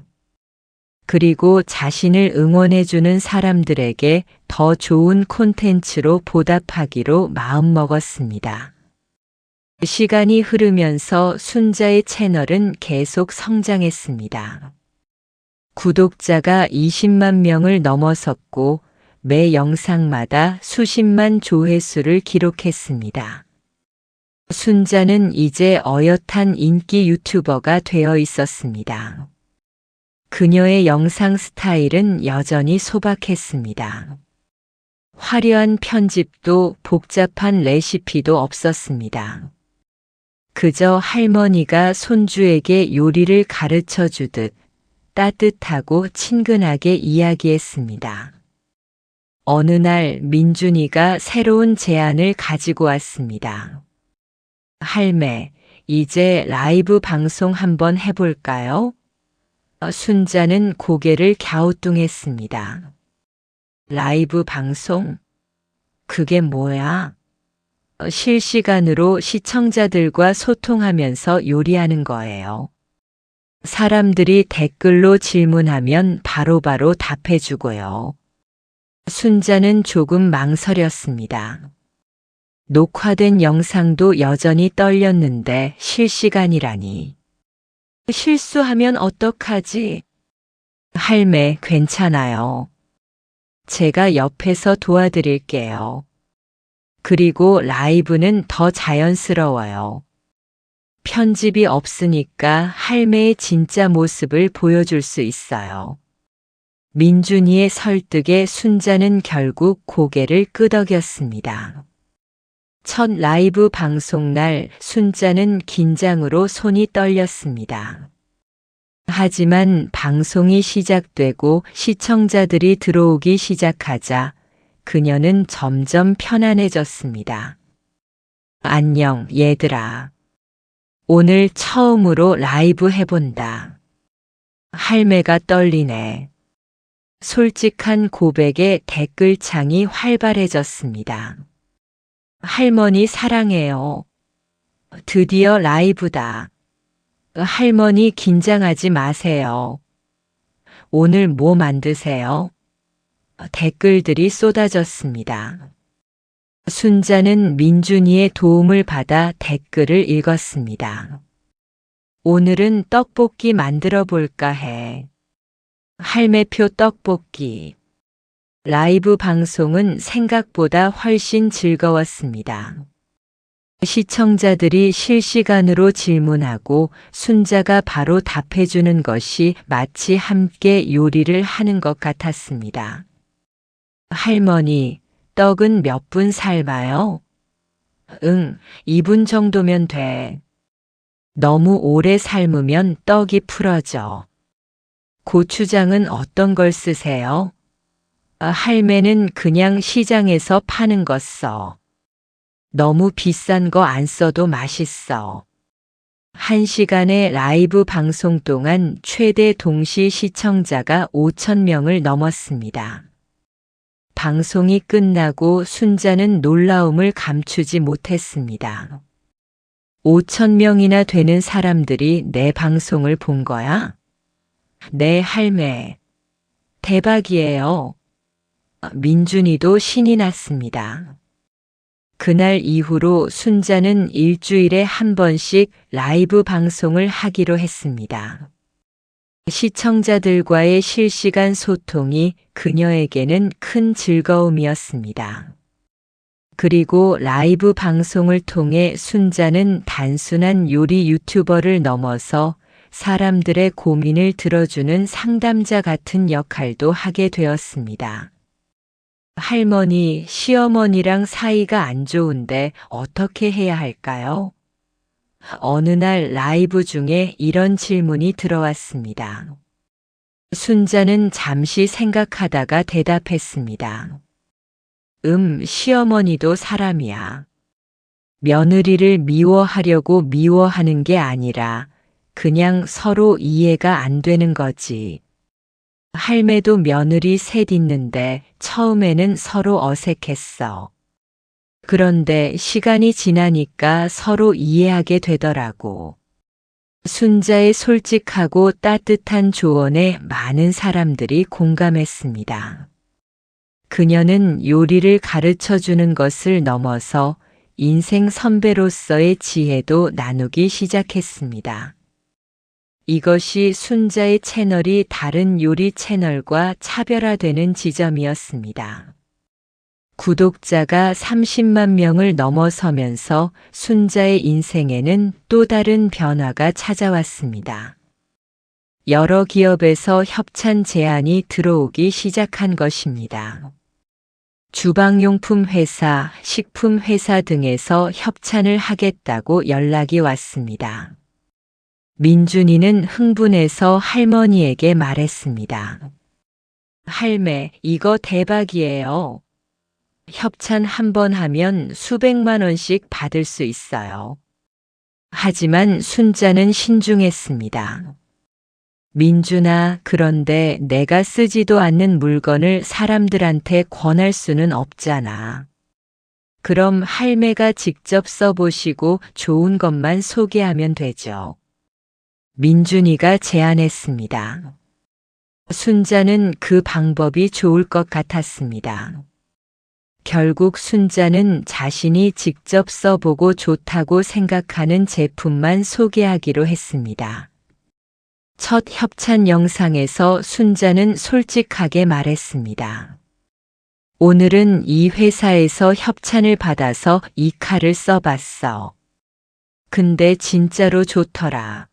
그리고 자신을 응원해주는 사람들에게 더 좋은 콘텐츠로 보답하기로 마음먹었습니다. 시간이 흐르면서 순자의 채널은 계속 성장했습니다. 구독자가 20만 명을 넘어섰고 매 영상마다 수십만 조회수를 기록했습니다. 순자는 이제 어엿한 인기 유튜버가 되어 있었습니다. 그녀의 영상 스타일은 여전히 소박했습니다. 화려한 편집도 복잡한 레시피도 없었습니다. 그저 할머니가 손주에게 요리를 가르쳐 주듯 따뜻하고 친근하게 이야기했습니다. 어느 날 민준이가 새로운 제안을 가지고 왔습니다. 할매, 이제 라이브 방송 한번 해볼까요? 순자는 고개를 갸우뚱했습니다. 라이브 방송? 그게 뭐야? 실시간으로 시청자들과 소통하면서 요리하는 거예요. 사람들이 댓글로 질문하면 바로바로 답해주고요. 순자는 조금 망설였습니다. 녹화된 영상도 여전히 떨렸는데 실시간이라니. 실수하면 어떡하지? 할매, 괜찮아요. 제가 옆에서 도와드릴게요. 그리고 라이브는 더 자연스러워요. 편집이 없으니까 할매의 진짜 모습을 보여줄 수 있어요. 민준이의 설득에 순자는 결국 고개를 끄덕였습니다. 첫 라이브 방송 날 순자는 긴장으로 손이 떨렸습니다. 하지만 방송이 시작되고 시청자들이 들어오기 시작하자 그녀는 점점 편안해졌습니다. 안녕, 얘들아. 오늘 처음으로 라이브 해본다. 할매가 떨리네. 솔직한 고백에 댓글창이 활발해졌습니다. 할머니 사랑해요. 드디어 라이브다. 할머니 긴장하지 마세요. 오늘 뭐 만드세요? 댓글들이 쏟아졌습니다. 순자는 민준이의 도움을 받아 댓글을 읽었습니다. 오늘은 떡볶이 만들어 볼까 해. 할매표 떡볶이. 라이브 방송은 생각보다 훨씬 즐거웠습니다. 시청자들이 실시간으로 질문하고 순자가 바로 답해주는 것이 마치 함께 요리를 하는 것 같았습니다. 할머니, 떡은 몇 분 삶아요? 2분 정도면 돼. 너무 오래 삶으면 떡이 풀어져. 고추장은 어떤 걸 쓰세요? 할매는 그냥 시장에서 파는 거 써. 너무 비싼 거 안 써도 맛있어. 1시간의 라이브 방송 동안 최대 동시 시청자가 5,000명을 넘었습니다. 방송이 끝나고 순자는 놀라움을 감추지 못했습니다. 5,000명이나 되는 사람들이 내 방송을 본 거야? 네, 할매. 대박이에요. 민준이도 신이 났습니다. 그날 이후로 순자는 일주일에 한 번씩 라이브 방송을 하기로 했습니다. 시청자들과의 실시간 소통이 그녀에게는 큰 즐거움이었습니다. 그리고 라이브 방송을 통해 순자는 단순한 요리 유튜버를 넘어서 사람들의 고민을 들어주는 상담자 같은 역할도 하게 되었습니다. 할머니, 시어머니랑 사이가 안 좋은데 어떻게 해야 할까요? 어느 날 라이브 중에 이런 질문이 들어왔습니다. 순자는 잠시 생각하다가 대답했습니다. 시어머니도 사람이야. 며느리를 미워하려고 미워하는 게 아니라 그냥 서로 이해가 안 되는 거지. 할매도 며느리 셋 있는데 처음에는 서로 어색했어. 그런데 시간이 지나니까 서로 이해하게 되더라고. 순자의 솔직하고 따뜻한 조언에 많은 사람들이 공감했습니다. 그녀는 요리를 가르쳐 주는 것을 넘어서 인생 선배로서의 지혜도 나누기 시작했습니다. 이것이 순자의 채널이 다른 요리 채널과 차별화되는 지점이었습니다. 구독자가 30만 명을 넘어서면서 순자의 인생에는 또 다른 변화가 찾아왔습니다. 여러 기업에서 협찬 제안이 들어오기 시작한 것입니다. 주방용품 회사, 식품 회사 등에서 협찬을 하겠다고 연락이 왔습니다. 민준이는 흥분해서 할머니에게 말했습니다. 할매, 이거 대박이에요. 협찬 한 번 하면 수백만 원씩 받을 수 있어요. 하지만 순자는 신중했습니다. 민준아, 그런데 내가 쓰지도 않는 물건을 사람들한테 권할 수는 없잖아. 그럼 할매가 직접 써보시고 좋은 것만 소개하면 되죠. 민준이가 제안했습니다. 순자는 그 방법이 좋을 것 같았습니다. 결국 순자는 자신이 직접 써보고 좋다고 생각하는 제품만 소개하기로 했습니다. 첫 협찬 영상에서 순자는 솔직하게 말했습니다. 오늘은 이 회사에서 협찬을 받아서 이 칼을 써봤어. 근데 진짜로 좋더라.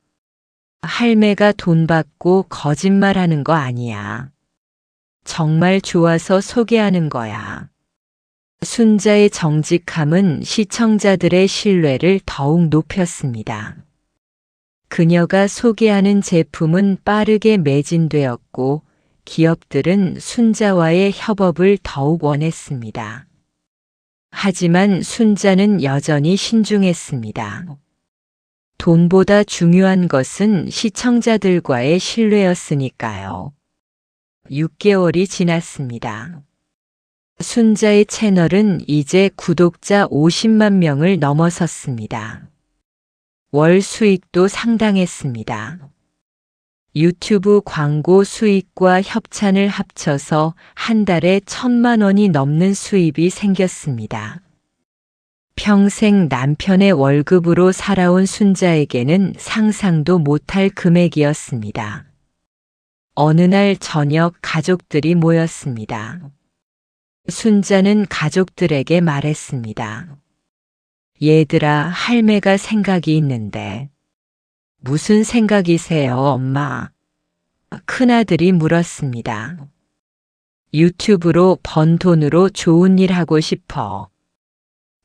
할매가 돈 받고 거짓말하는 거 아니야. 정말 좋아서 소개하는 거야. 순자의 정직함은 시청자들의 신뢰를 더욱 높였습니다. 그녀가 소개하는 제품은 빠르게 매진되었고 기업들은 순자와의 협업을 더욱 원했습니다. 하지만 순자는 여전히 신중했습니다. 돈보다 중요한 것은 시청자들과의 신뢰였으니까요. 6개월이 지났습니다. 순자의 채널은 이제 구독자 50만 명을 넘어섰습니다. 월 수익도 상당했습니다. 유튜브 광고 수익과 협찬을 합쳐서 한 달에 1,000만 원이 넘는 수입이 생겼습니다. 평생 남편의 월급으로 살아온 순자에게는 상상도 못할 금액이었습니다. 어느 날 저녁 가족들이 모였습니다. 순자는 가족들에게 말했습니다. 얘들아, 할매가 생각이 있는데. 무슨 생각이세요, 엄마? 큰아들이 물었습니다. 유튜브로 번 돈으로 좋은 일 하고 싶어.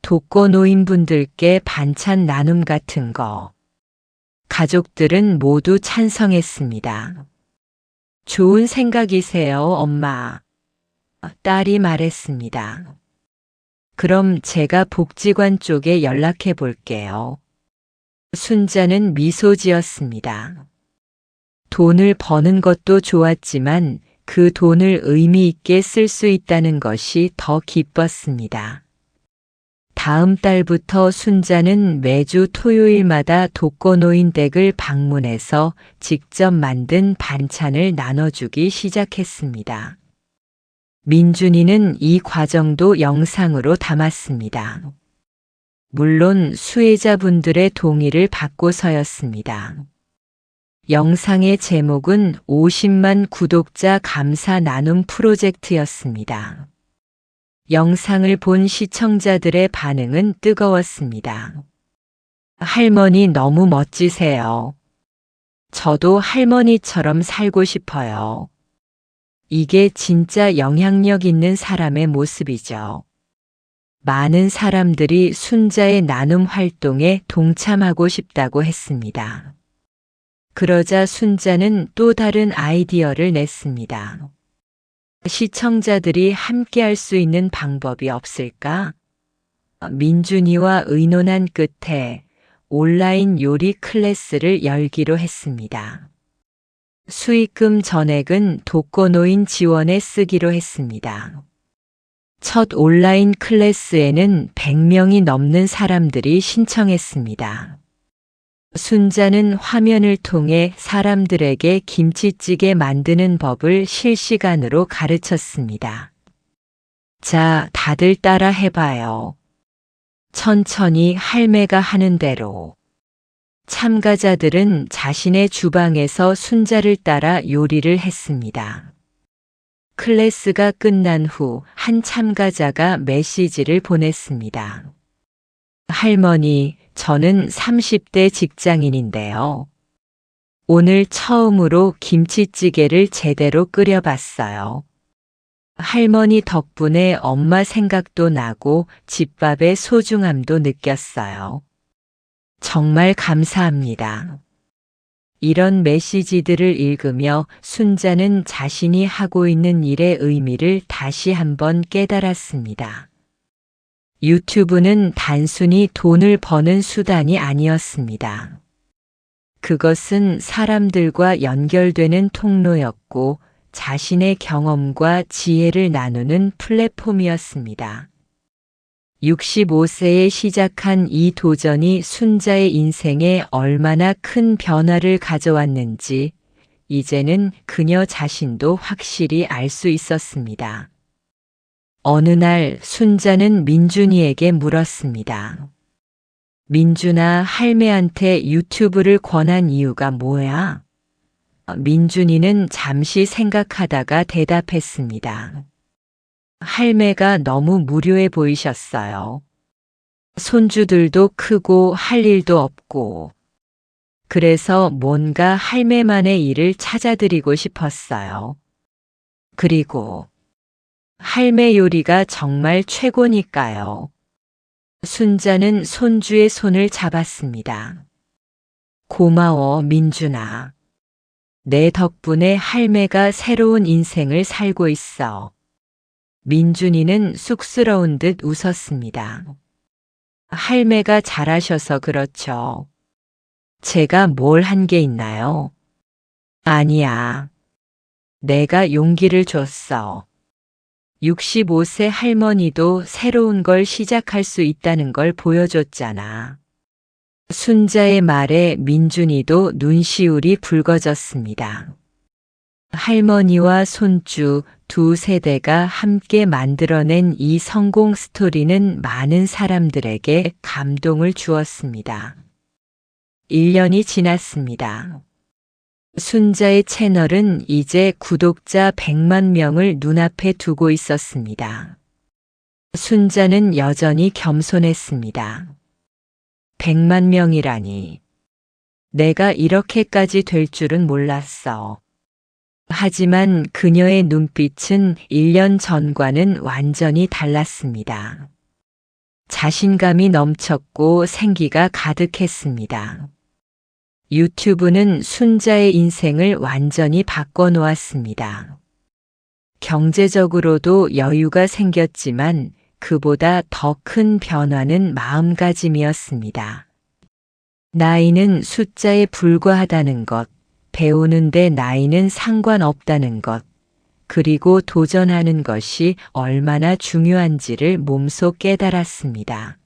독거노인분들께 반찬 나눔 같은 거. 가족들은 모두 찬성했습니다. 좋은 생각이세요, 엄마. 딸이 말했습니다. 그럼 제가 복지관 쪽에 연락해 볼게요. 순자는 미소 지었습니다. 돈을 버는 것도 좋았지만 그 돈을 의미 있게 쓸 수 있다는 것이 더 기뻤습니다. 다음 달부터 순자는 매주 토요일마다 독거노인 댁을 방문해서 직접 만든 반찬을 나눠주기 시작했습니다. 민준이는 이 과정도 영상으로 담았습니다. 물론 수혜자분들의 동의를 받고서였습니다. 영상의 제목은 50만 구독자 감사 나눔 프로젝트였습니다. 영상을 본 시청자들의 반응은 뜨거웠습니다. 할머니 너무 멋지세요. 저도 할머니처럼 살고 싶어요. 이게 진짜 영향력 있는 사람의 모습이죠. 많은 사람들이 순자의 나눔 활동에 동참하고 싶다고 했습니다. 그러자 순자는 또 다른 아이디어를 냈습니다. 시청자들이 함께 할 수 있는 방법이 없을까? 민준이와 의논한 끝에 온라인 요리 클래스를 열기로 했습니다. 수익금 전액은 독거노인 지원에 쓰기로 했습니다. 첫 온라인 클래스에는 100명이 넘는 사람들이 신청했습니다. 순자는 화면을 통해 사람들에게 김치찌개 만드는 법을 실시간으로 가르쳤습니다. 자, 다들 따라 해봐요. 천천히 할매가 하는 대로. 참가자들은 자신의 주방에서 순자를 따라 요리를 했습니다. 클래스가 끝난 후 한 참가자가 메시지를 보냈습니다. 할머니, 저는 30대 직장인인데요. 오늘 처음으로 김치찌개를 제대로 끓여봤어요. 할머니 덕분에 엄마 생각도 나고 집밥의 소중함도 느꼈어요. 정말 감사합니다. 이런 메시지들을 읽으며 순자는 자신이 하고 있는 일의 의미를 다시 한번 깨달았습니다. 유튜브는 단순히 돈을 버는 수단이 아니었습니다. 그것은 사람들과 연결되는 통로였고 자신의 경험과 지혜를 나누는 플랫폼이었습니다. 65세에 시작한 이 도전이 순자의 인생에 얼마나 큰 변화를 가져왔는지 이제는 그녀 자신도 확실히 알 수 있었습니다. 어느 날 순자는 민준이에게 물었습니다. 민준아, 할매한테 유튜브를 권한 이유가 뭐야? 민준이는 잠시 생각하다가 대답했습니다. 할매가 너무 무료해 보이셨어요. 손주들도 크고 할 일도 없고. 그래서 뭔가 할매만의 일을 찾아드리고 싶었어요. 그리고 할매 요리가 정말 최고니까요. 순자는 손주의 손을 잡았습니다. 고마워, 민준아. 내 덕분에 할매가 새로운 인생을 살고 있어. 민준이는 쑥스러운 듯 웃었습니다. 할매가 잘하셔서 그렇죠. 제가 뭘 한 게 있나요? 아니야. 내가 용기를 줬어. 65세 할머니도 새로운 걸 시작할 수 있다는 걸 보여줬잖아. 순자의 말에 민준이도 눈시울이 붉어졌습니다. 할머니와 손주 두 세대가 함께 만들어낸 이 성공 스토리는 많은 사람들에게 감동을 주었습니다. 1년이 지났습니다. 순자의 채널은 이제 구독자 100만 명을 눈앞에 두고 있었습니다. 순자는 여전히 겸손했습니다. 100만 명이라니. 내가 이렇게까지 될 줄은 몰랐어. 하지만 그녀의 눈빛은 1년 전과는 완전히 달랐습니다. 자신감이 넘쳤고 생기가 가득했습니다. 유튜브는 순자의 인생을 완전히 바꿔놓았습니다. 경제적으로도 여유가 생겼지만 그보다 더 큰 변화는 마음가짐이었습니다. 나이는 숫자에 불과하다는 것, 배우는데 나이는 상관없다는 것, 그리고 도전하는 것이 얼마나 중요한지를 몸소 깨달았습니다.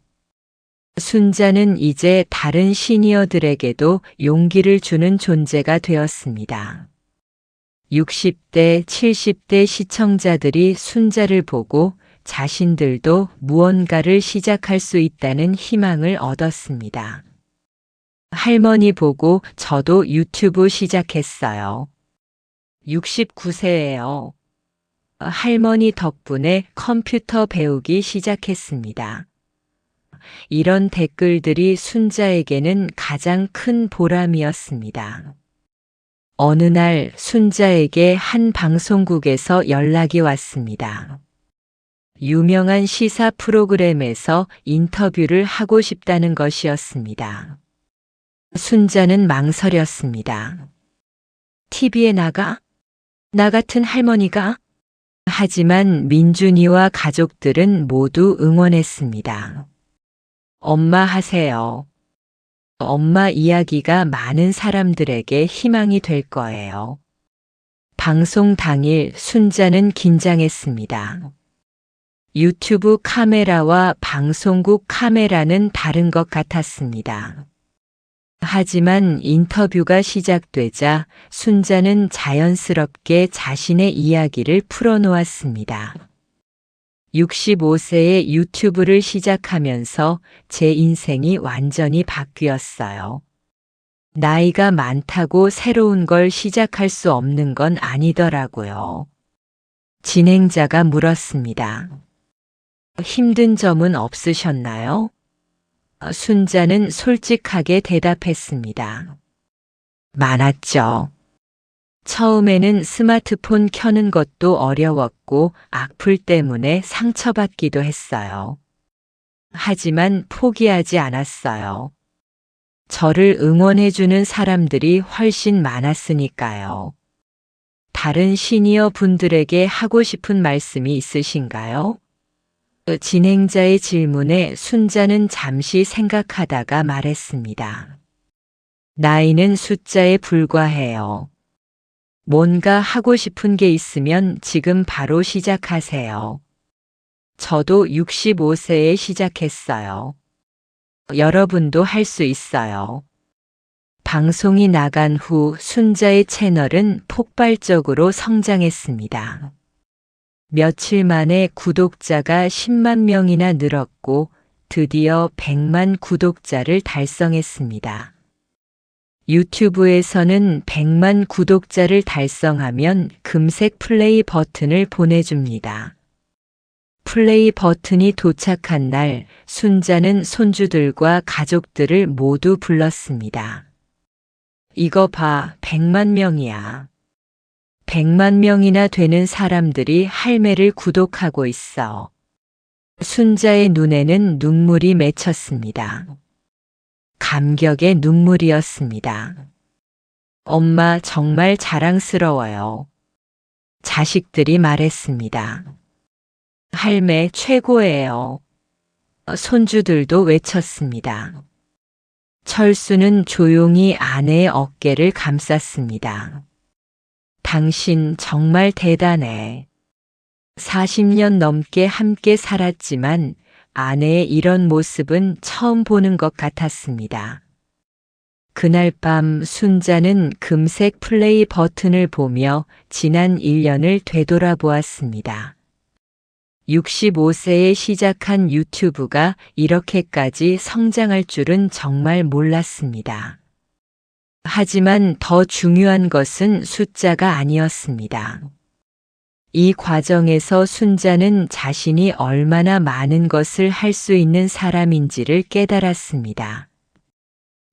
순자는 이제 다른 시니어들에게도 용기를 주는 존재가 되었습니다. 60대, 70대 시청자들이 순자를 보고 자신들도 무언가를 시작할 수 있다는 희망을 얻었습니다. 할머니 보고 저도 유튜브 시작했어요. 69세예요. 할머니 덕분에 컴퓨터 배우기 시작했습니다. 이런 댓글들이 순자에게는 가장 큰 보람이었습니다. 어느 날 순자에게 한 방송국에서 연락이 왔습니다. 유명한 시사 프로그램에서 인터뷰를 하고 싶다는 것이었습니다. 순자는 망설였습니다. TV에 나가? 나 같은 할머니가? 하지만 민준이와 가족들은 모두 응원했습니다. 엄마 하세요. 엄마 이야기가 많은 사람들에게 희망이 될 거예요. 방송 당일 순자는 긴장했습니다. 유튜브 카메라와 방송국 카메라는 다른 것 같았습니다. 하지만 인터뷰가 시작되자 순자는 자연스럽게 자신의 이야기를 풀어놓았습니다. 65세에 유튜브를 시작하면서 제 인생이 완전히 바뀌었어요. 나이가 많다고 새로운 걸 시작할 수 없는 건 아니더라고요. 진행자가 물었습니다. 힘든 점은 없으셨나요? 순자는 솔직하게 대답했습니다. 많았죠. 처음에는 스마트폰 켜는 것도 어려웠고 악플 때문에 상처받기도 했어요. 하지만 포기하지 않았어요. 저를 응원해주는 사람들이 훨씬 많았으니까요. 다른 시니어 분들에게 하고 싶은 말씀이 있으신가요? 진행자의 질문에 순자는 잠시 생각하다가 말했습니다. 나이는 숫자에 불과해요. 뭔가 하고 싶은 게 있으면 지금 바로 시작하세요. 저도 65세에 시작했어요. 여러분도 할 수 있어요. 방송이 나간 후 순자의 채널은 폭발적으로 성장했습니다. 며칠 만에 구독자가 10만 명이나 늘었고 드디어 100만 구독자를 달성했습니다. 유튜브에서는 100만 구독자를 달성하면 금색 플레이 버튼을 보내줍니다. 플레이 버튼이 도착한 날 순자는 손주들과 가족들을 모두 불렀습니다. 이거 봐, 100만 명이야. 100만 명이나 되는 사람들이 할매를 구독하고 있어. 순자의 눈에는 눈물이 맺혔습니다. 감격의 눈물이었습니다. 엄마 정말 자랑스러워요. 자식들이 말했습니다. 할매 최고예요. 손주들도 외쳤습니다. 철수는 조용히 아내의 어깨를 감쌌습니다. 당신 정말 대단해. 40년 넘게 함께 살았지만 아내의 이런 모습은 처음 보는 것 같았습니다. 그날 밤 순자는 금색 플레이 버튼을 보며 지난 1년을 되돌아보았습니다. 65세에 시작한 유튜브가 이렇게까지 성장할 줄은 정말 몰랐습니다. 하지만 더 중요한 것은 숫자가 아니었습니다. 이 과정에서 순자는 자신이 얼마나 많은 것을 할 수 있는 사람인지를 깨달았습니다.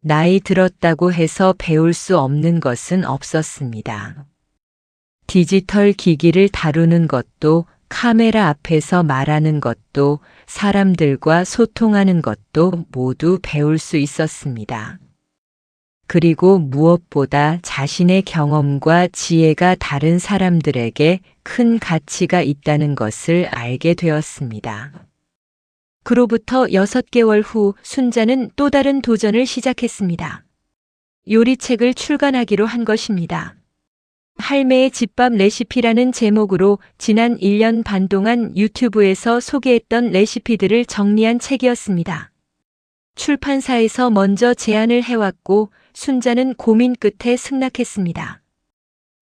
나이 들었다고 해서 배울 수 없는 것은 없었습니다. 디지털 기기를 다루는 것도, 카메라 앞에서 말하는 것도, 사람들과 소통하는 것도 모두 배울 수 있었습니다. 그리고 무엇보다 자신의 경험과 지혜가 다른 사람들에게 큰 가치가 있다는 것을 알게 되었습니다. 그로부터 6개월 후 순자는 또 다른 도전을 시작했습니다. 요리책을 출간하기로 한 것입니다. 할매의 집밥 레시피라는 제목으로 지난 1년 반 동안 유튜브에서 소개했던 레시피들을 정리한 책이었습니다. 출판사에서 먼저 제안을 해왔고 순자는 고민 끝에 승낙했습니다.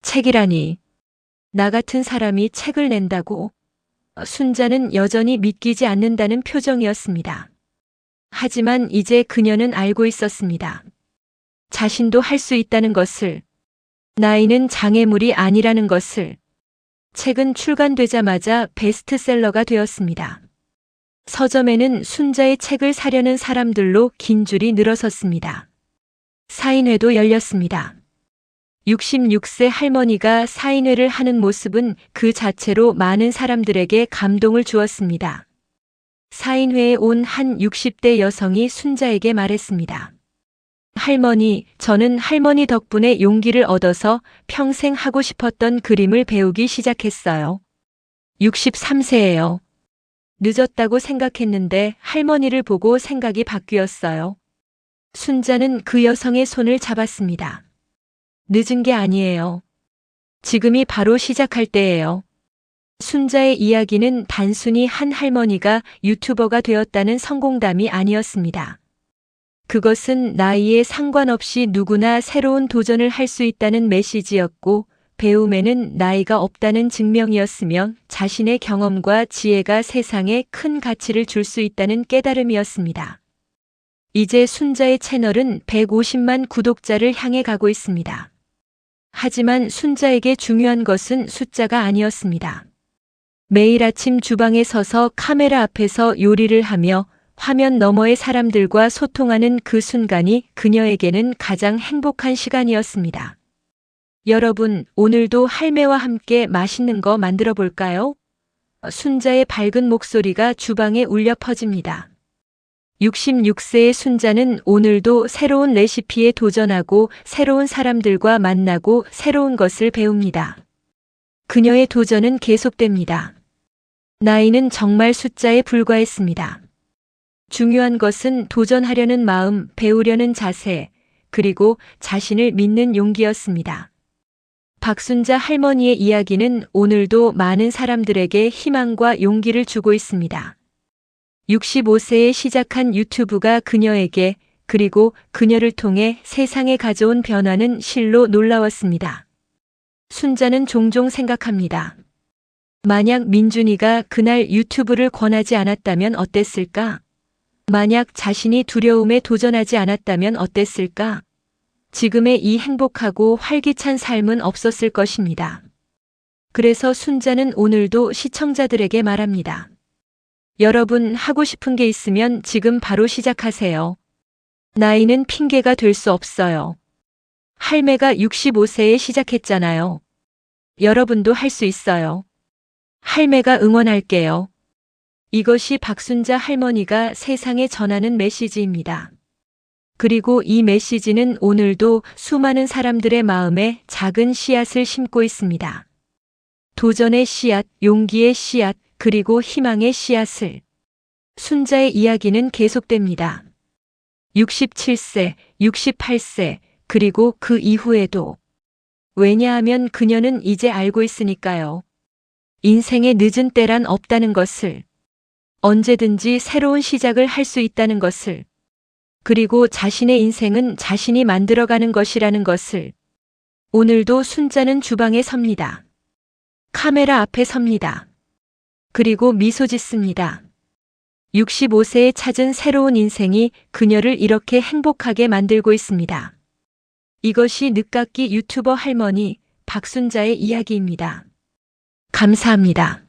책이라니, 나 같은 사람이 책을 낸다고? 순자는 여전히 믿기지 않는다는 표정이었습니다. 하지만 이제 그녀는 알고 있었습니다. 자신도 할 수 있다는 것을, 나이는 장애물이 아니라는 것을. 책은 출간되자마자 베스트셀러가 되었습니다. 서점에는 순자의 책을 사려는 사람들로 긴 줄이 늘어섰습니다. 사인회도 열렸습니다. 66세 할머니가 사인회를 하는 모습은 그 자체로 많은 사람들에게 감동을 주었습니다. 사인회에 온 한 60대 여성이 순자에게 말했습니다. 할머니, 저는 할머니 덕분에 용기를 얻어서 평생 하고 싶었던 그림을 배우기 시작했어요. 63세예요. 늦었다고 생각했는데 할머니를 보고 생각이 바뀌었어요. 순자는 그 여성의 손을 잡았습니다. 늦은 게 아니에요. 지금이 바로 시작할 때예요. 순자의 이야기는 단순히 한 할머니가 유튜버가 되었다는 성공담이 아니었습니다. 그것은 나이에 상관없이 누구나 새로운 도전을 할 수 있다는 메시지였고, 배움에는 나이가 없다는 증명이었으며 자신의 경험과 지혜가 세상에 큰 가치를 줄 수 있다는 깨달음이었습니다. 이제 순자의 채널은 150만 구독자를 향해 가고 있습니다. 하지만 순자에게 중요한 것은 숫자가 아니었습니다. 매일 아침 주방에 서서 카메라 앞에서 요리를 하며 화면 너머의 사람들과 소통하는 그 순간이 그녀에게는 가장 행복한 시간이었습니다. 여러분, 오늘도 할매와 함께 맛있는 거 만들어 볼까요? 순자의 밝은 목소리가 주방에 울려 퍼집니다. 66세의 순자는 오늘도 새로운 레시피에 도전하고 새로운 사람들과 만나고 새로운 것을 배웁니다. 그녀의 도전은 계속됩니다. 나이는 정말 숫자에 불과했습니다. 중요한 것은 도전하려는 마음, 배우려는 자세, 그리고 자신을 믿는 용기였습니다. 박순자 할머니의 이야기는 오늘도 많은 사람들에게 희망과 용기를 주고 있습니다. 65세에 시작한 유튜브가 그녀에게, 그리고 그녀를 통해 세상에 가져온 변화는 실로 놀라웠습니다. 순자는 종종 생각합니다. 만약 민준이가 그날 유튜브를 권하지 않았다면 어땠을까? 만약 자신이 두려움에 도전하지 않았다면 어땠을까? 지금의 이 행복하고 활기찬 삶은 없었을 것입니다. 그래서 순자는 오늘도 시청자들에게 말합니다. 여러분, 하고 싶은 게 있으면 지금 바로 시작하세요. 나이는 핑계가 될 수 없어요. 할매가 65세에 시작했잖아요. 여러분도 할 수 있어요. 할매가 응원할게요. 이것이 박순자 할머니가 세상에 전하는 메시지입니다. 그리고 이 메시지는 오늘도 수많은 사람들의 마음에 작은 씨앗을 심고 있습니다. 도전의 씨앗, 용기의 씨앗, 그리고 희망의 씨앗을. 순자의 이야기는 계속됩니다. 67세, 68세, 그리고 그 이후에도. 왜냐하면 그녀는 이제 알고 있으니까요. 인생의 늦은 때란 없다는 것을. 언제든지 새로운 시작을 할 수 있다는 것을. 그리고 자신의 인생은 자신이 만들어가는 것이라는 것을. 오늘도 순자는 주방에 섭니다. 카메라 앞에 섭니다. 그리고 미소 짓습니다. 65세에 찾은 새로운 인생이 그녀를 이렇게 행복하게 만들고 있습니다. 이것이 늦깎이 유튜버 할머니 박순자의 이야기입니다. 감사합니다.